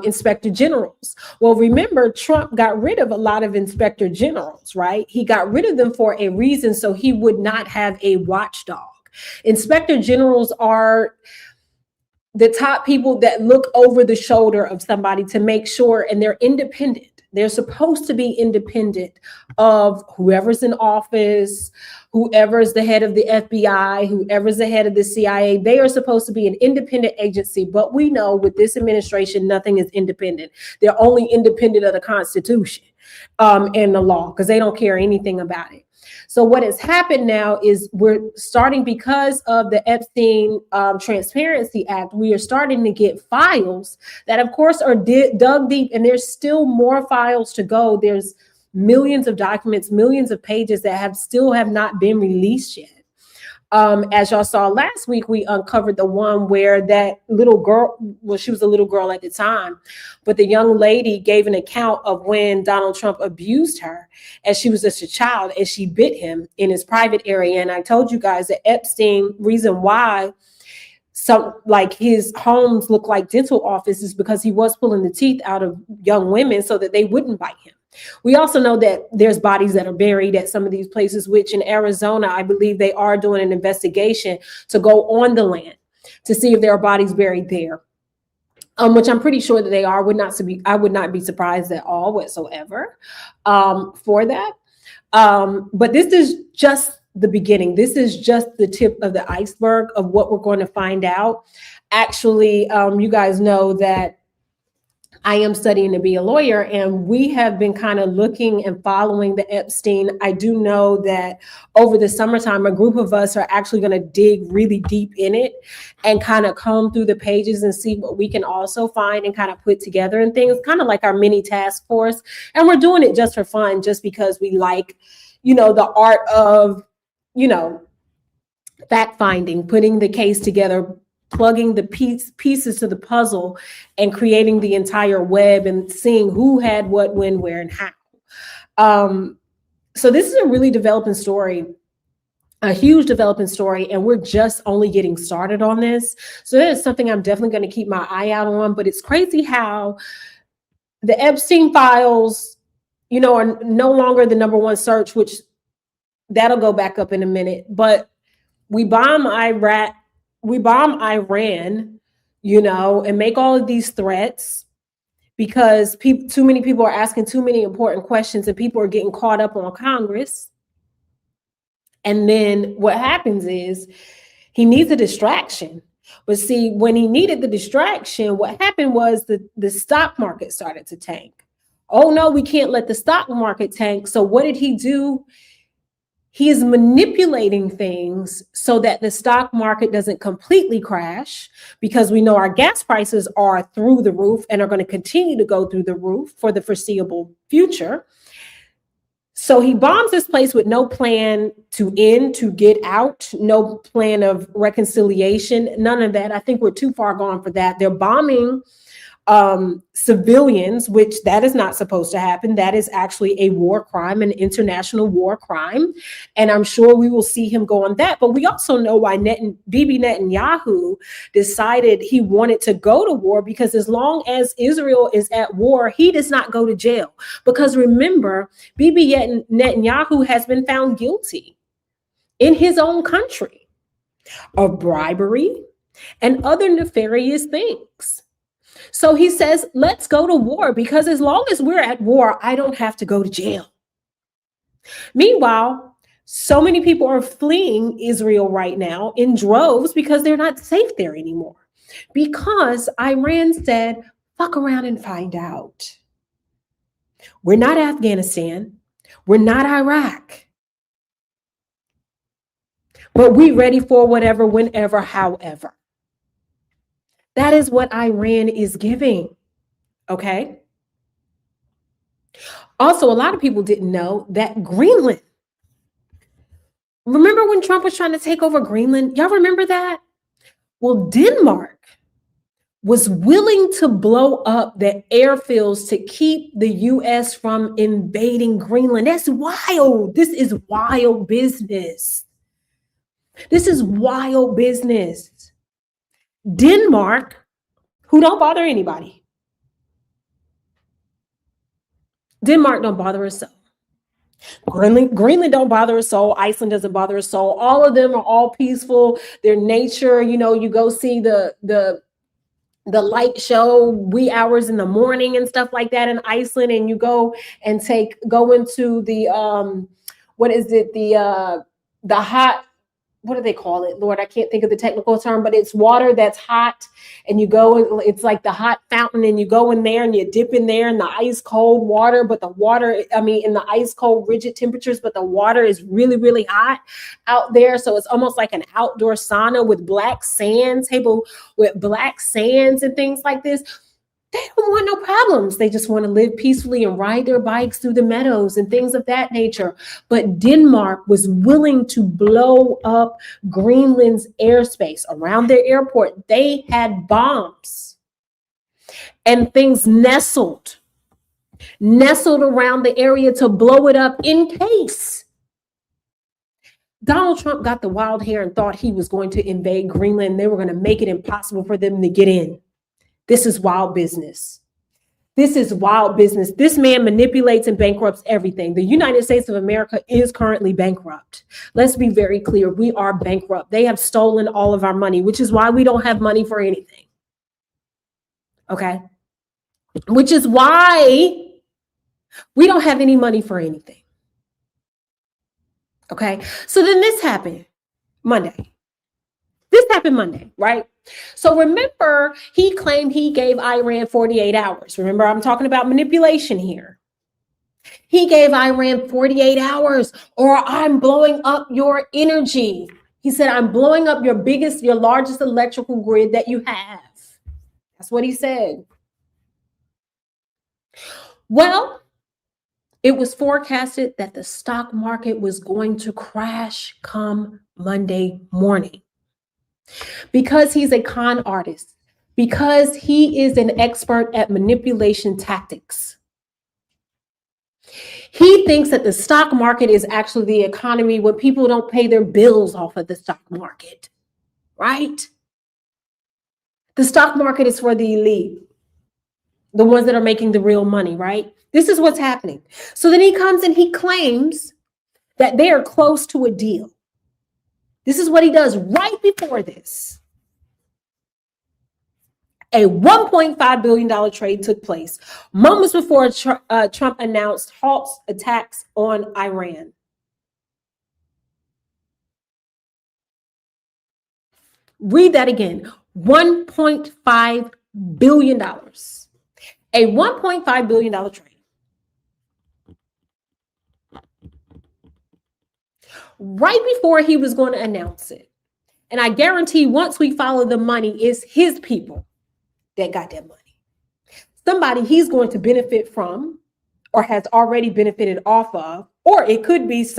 inspector generals. Well, remember, Trump got rid of a lot of inspector generals, right? He got rid of them for a reason, so he would not have a watchdog. Inspector generals are the top people that look over the shoulder of somebody to make sure, and they're independent. They're supposed to be independent of whoever's in office, whoever's the head of the FBI, whoever's the head of the CIA. They are supposed to be an independent agency. But we know with this administration, nothing is independent. They're only independent of the Constitution and the law because they don't care anything about it. So what has happened now is we're starting, because of the Epstein Transparency Act, we are starting to get files that, of course, are dug deep, and there's still more files to go. There's millions of documents, millions of pages that still have not been released yet. As y'all saw last week, we uncovered the one where that little girl, well, she was a little girl at the time, but the young lady gave an account of when Donald Trump abused her as she was just a child, and she bit him in his private area. And I told you guys that Epstein, reason why like his homes look like dental offices, because he was pulling the teeth out of young women so that they wouldn't bite him. We also know that there's bodies that are buried at some of these places, which in Arizona, I believe they are doing an investigation to go on the land to see if there are bodies buried there, which I'm pretty sure that they are. I would not be surprised at all whatsoever for that. But this is just the beginning. This is just the tip of the iceberg of what we're going to find out. Actually, you guys know that I am studying to be a lawyer, and we have been kind of looking and following the Epstein. I do know that over the summertime, a group of us are actually going to dig really deep in it and kind of comb through the pages and see what we can also find and kind of put together and things, kind of like our mini task force. And we're doing it just for fun, just because we like, the art of, fact finding, putting the case together, plugging the pieces to the puzzle and creating the entire web and seeing who had what, when, where, and how. So this is a really developing story, a huge developing story, and we're just only getting started on this. So that is something I'm definitely going to keep my eye out on. But it's crazy how the Epstein files, are no longer the #1 search, which that'll go back up in a minute. But we bomb Iran, and make all of these threats because too many people are asking too many important questions and people are getting caught up on Congress. And then what happens is he needs a distraction. But see, when he needed the distraction, what happened was the stock market started to tank. Oh no, we can't let the stock market tank. So what did he do? He is manipulating things so that the stock market doesn't completely crash, because we know our gas prices are through the roof and are going to continue to go through the roof for the foreseeable future. So he bombs this place with no plan to end, to get out, no plan of reconciliation, none of that. I think we're too far gone for that. They're bombing civilians, which that is not supposed to happen. That is actually a war crime, an international war crime. And I'm sure we will see him go on that. But we also know why Bibi Netanyahu decided he wanted to go to war, because as long as Israel is at war, he does not go to jail. Because remember, Bibi Netanyahu has been found guilty in his own country of bribery and other nefarious things. So he says, let's go to war, because as long as we're at war, I don't have to go to jail. Meanwhile, so many people are fleeing Israel right now in droves because they're not safe there anymore. Because Iran said, fuck around and find out. We're not Afghanistan. We're not Iraq. But we ready for whatever, whenever, however. That is what Iran is giving, okay? Also, a lot of people didn't know that Greenland, remember when Trump was trying to take over Greenland? Y'all remember that? Well, Denmark was willing to blow up the airfields to keep the U.S. from invading Greenland. That's wild. This is wild business. This is wild business. Denmark, who don't bother anybody. Denmark don't bother a soul. Greenland don't bother a soul. Iceland doesn't bother a soul. All of them are all peaceful. Their nature, you know, you go see the light show wee hours in the morning and stuff like that in Iceland, and you go and go into the what is it, the hot, what do they call it? Lord, I can't think of the technical term, but it's water that's hot, and you go, it's like the hot fountain, and you go in there and you dip in there in the ice cold water, but the water, I mean, in the ice cold rigid temperatures, but the water is really, really hot out there. So it's almost like an outdoor sauna with black sand, table with black sands and things like this. They don't want no problems. They just want to live peacefully and ride their bikes through the meadows and things of that nature. But Denmark was willing to blow up Greenland's airspace around their airport. They had bombs and things nestled around the area to blow it up in case. Donald Trump got the wild hair and thought he was going to invade Greenland. They were going to make it impossible for them to get in. This is wild business. This is wild business. This man manipulates and bankrupts everything. The United States of America is currently bankrupt. Let's be very clear. We are bankrupt. They have stolen all of our money, which is why we don't have money for anything. Okay? Which is why we don't have any money for anything. Okay? So then this happened Monday. This happened Monday, right? So remember, he claimed he gave Iran 48 hours. Remember, I'm talking about manipulation here. He gave Iran 48 hours, or I'm blowing up your energy. He said, I'm blowing up your largest electrical grid that you have. That's what he said. Well, it was forecasted that the stock market was going to crash come Monday morning. Because he's a con artist, because he is an expert at manipulation tactics. He thinks that the stock market is actually the economy when people don't pay their bills off of the stock market, right? The stock market is for the elite, the ones that are making the real money, right? This is what's happening. So then he comes and he claims that they are close to a deal. This is what he does right before this. A $1.5 billion trade took place moments before Trump announced halts attacks on Iran. Read that again. $1.5 billion. A $1.5 billion trade. Right before he was going to announce it. And I guarantee once we follow the money, it's his people that got that money. Somebody he's going to benefit from, or has already benefited off of, or it could be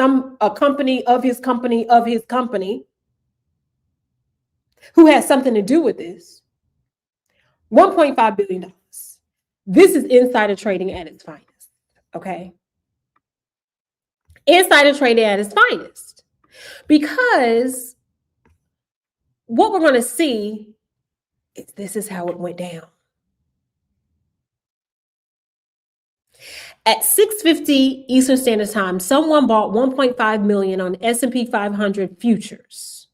a company of his company of his company who has something to do with this. $1.5 billion. This is insider trading at its finest, okay? Insider trading at its finest. Because what we're going to see is this is how it went down. At 6:50 Eastern Standard Time, someone bought 1.5 million on S&P 500 futures.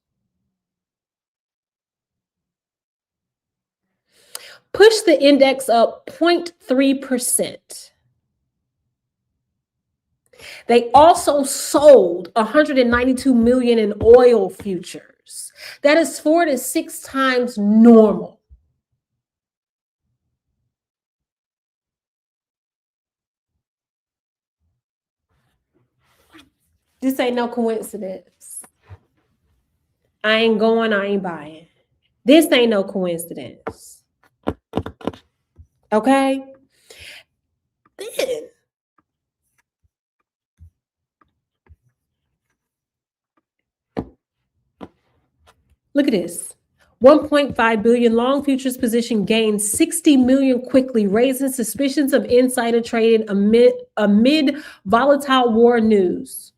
Pushed the index up 0.3%. They also sold 192 million in oil futures. That is 4 to 6 times normal. This ain't no coincidence. I ain't going, I ain't buying. This ain't no coincidence. Okay? Then look at this. 1.5 billion long futures position gained 60 million quickly, raising suspicions of insider trading amid volatile war news.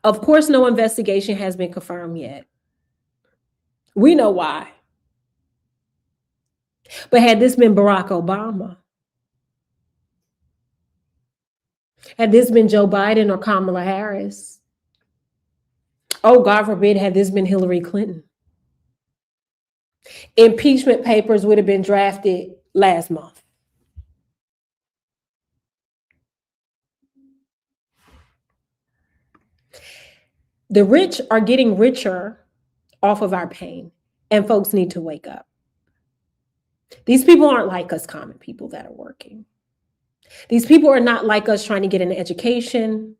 Of course, no investigation has been confirmed yet. We know why. But had this been Barack Obama, had this been Joe Biden or Kamala Harris, oh, God forbid, had this been Hillary Clinton, impeachment papers would have been drafted last month. The rich are getting richer off of our pain, and folks need to wake up. These people aren't like us common people that are working. These people are not like us trying to get an education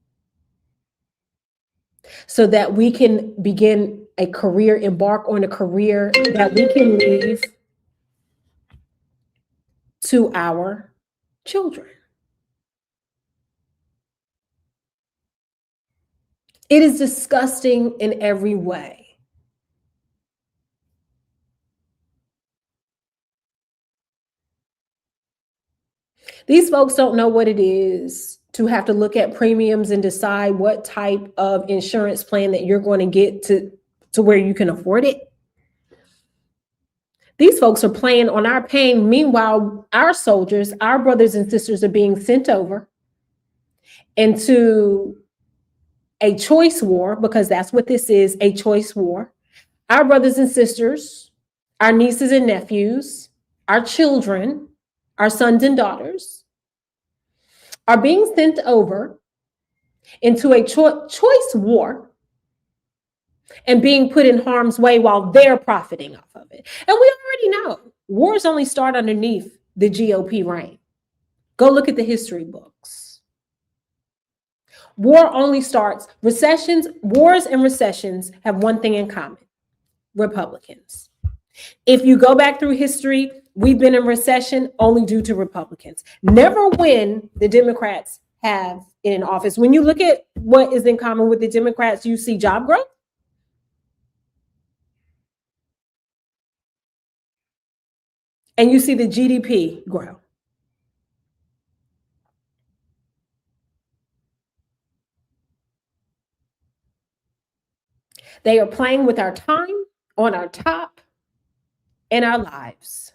so that we can begin a career, embark on a career that we can leave to our children. It is disgusting in every way. These folks don't know what it is to have to look at premiums and decide what type of insurance plan that you're going to get to where you can afford it. These folks are playing on our pain. Meanwhile, our soldiers, our brothers and sisters are being sent over into a choice war, because that's what this is, a choice war. Our brothers and sisters, our nieces and nephews, our children, our sons and daughters are being sent over into a choice war and being put in harm's way while they're profiting off of it. And we already know wars only start underneath the GOP reign. Go look at the history books. War only starts, wars and recessions have one thing in common: Republicans. If you go back through history, we've been in recession only due to Republicans. Never when the Democrats have it in office. When you look at what is in common with the Democrats, you see job growth, and you see the GDP grow. They are playing with our time, on our top, and our lives.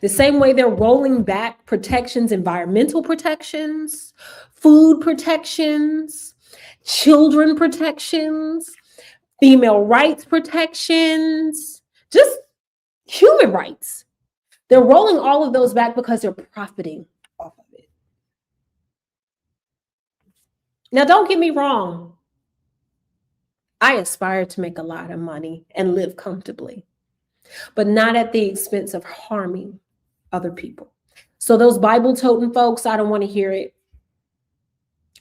The same way they're rolling back protections, environmental protections, food protections, children protections, female rights protections, just human rights. They're rolling all of those back because they're profiting off of it. Now, don't get me wrong. I aspire to make a lot of money and live comfortably, but not at the expense of harming other people. So those Bible-toting folks, I don't want to hear it.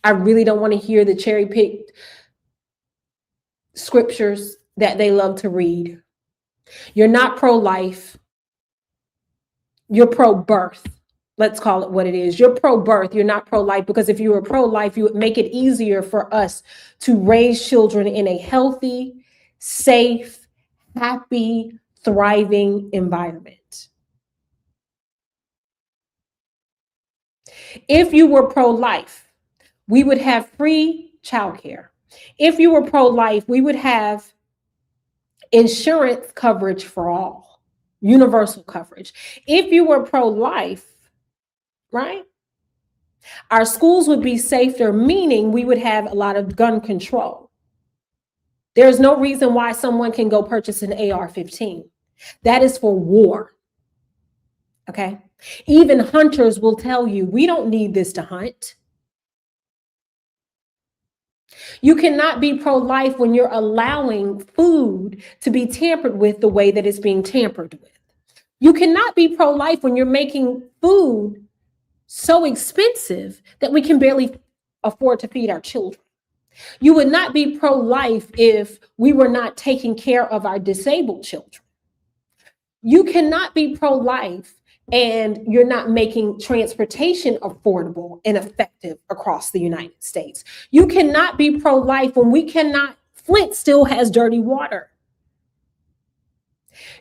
I really don't want to hear the cherry-picked scriptures that they love to read. You're not pro-life. You're pro-birth. Let's call it what it is. You're pro-birth, you're not pro-life, because if you were pro-life, you would make it easier for us to raise children in a healthy, safe, happy, thriving environment. If you were pro-life, we would have free childcare. If you were pro-life, we would have insurance coverage for all, universal coverage. If you were pro-life, right, our schools would be safer, meaning we would have a lot of gun control. There's no reason why someone can go purchase an AR-15. That is for war. Okay. Even hunters will tell you, we don't need this to hunt. You cannot be pro-life when you're allowing food to be tampered with the way that it's being tampered with. You cannot be pro-life when you're making food so expensive that we can barely afford to feed our children. You would not be pro-life if we were not taking care of our disabled children. You cannot be pro-life and you're not making transportation affordable and effective across the United States. You cannot be pro-life when Flint still has dirty water.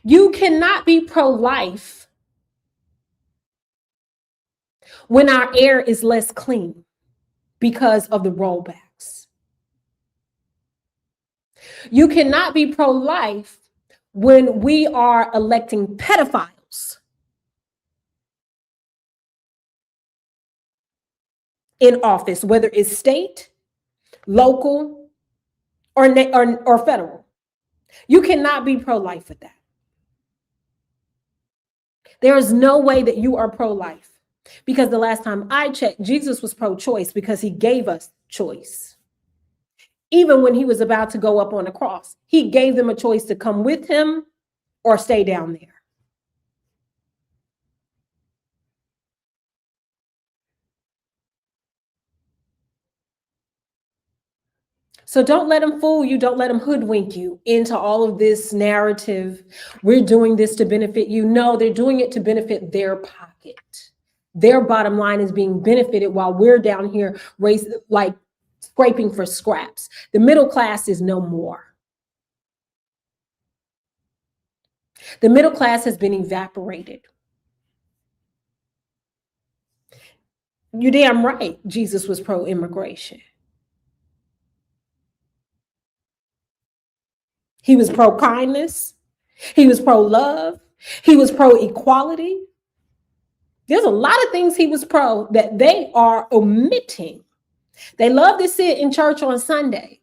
You cannot be pro-life when our air is less clean because of the rollbacks. You cannot be pro-life when we are electing pedophiles in office, whether it's state, local, or federal. You cannot be pro-life with that. There is no way that you are pro-life, because the last time I checked, Jesus was pro-choice because he gave us choice. Even when he was about to go up on the cross, he gave them a choice to come with him or stay down there. So don't let them fool you. Don't let them hoodwink you into all of this narrative. We're doing this to benefit you. No, they're doing it to benefit their pocket. Their bottom line is being benefited while we're down here scraping for scraps. The middle class is no more. The middle class has been evaporated. You're damn right. Jesus was pro-immigration. He was pro-kindness. He was pro-love. He was pro-equality. There's a lot of things he was pro that they are omitting. They love to sit in church on Sunday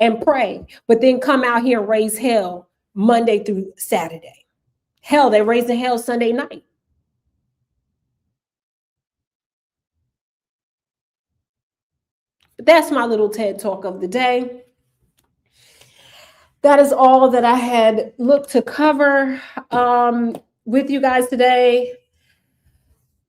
and pray, but then come out here and raise hell Monday through Saturday. Hell, they raised the hell Sunday night. But that's my little TED Talk of the day. That is all that I had looked to cover with you guys today.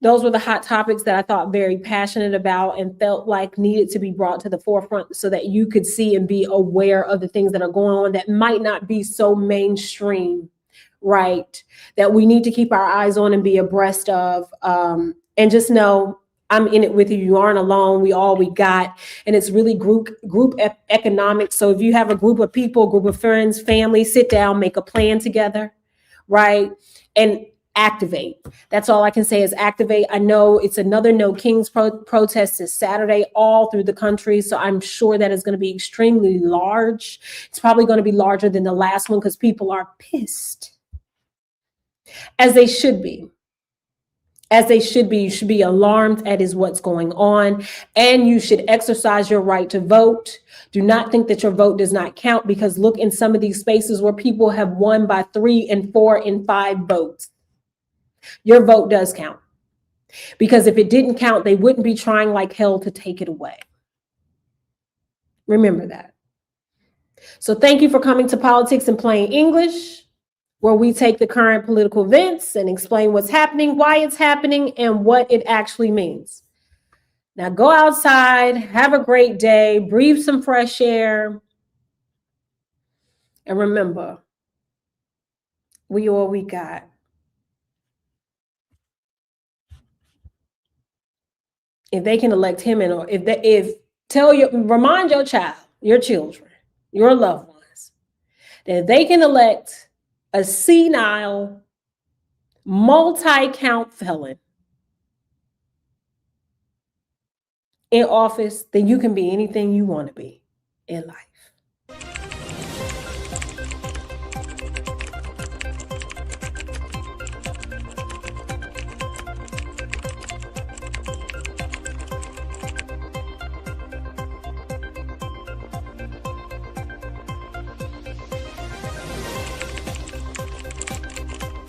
Those were the hot topics that I thought very passionate about and felt like needed to be brought to the forefront so that you could see and be aware of the things that are going on that might not be so mainstream, right? That we need to keep our eyes on and be abreast of, and just know I'm in it with you. You aren't alone. We got, and it's really group economics. So if you have a group of people, group of friends, family, sit down, make a plan together, right? And activate. That's all I can say is activate. I know it's another No Kings protest this Saturday all through the country. So I'm sure that is going to be extremely large. It's probably going to be larger than the last one because people are pissed, as they should be. As they should be. You should be alarmed at what's going on, and you should exercise your right to vote. Do not think that your vote does not count, because look in some of these spaces where people have won by 3 and 4 and 5 votes. Your vote does count, because if it didn't count, they wouldn't be trying like hell to take it away. Remember that. So thank you for coming to Politics in Plain English, where we take the current political events and explain what's happening, why it's happening, and what it actually means. Now go outside, have a great day, breathe some fresh air, and remember, we all we got. if they can elect him in, or remind your child, your children, your loved ones, that if they can elect a senile, multi-count felon in office, then you can be anything you want to be in life.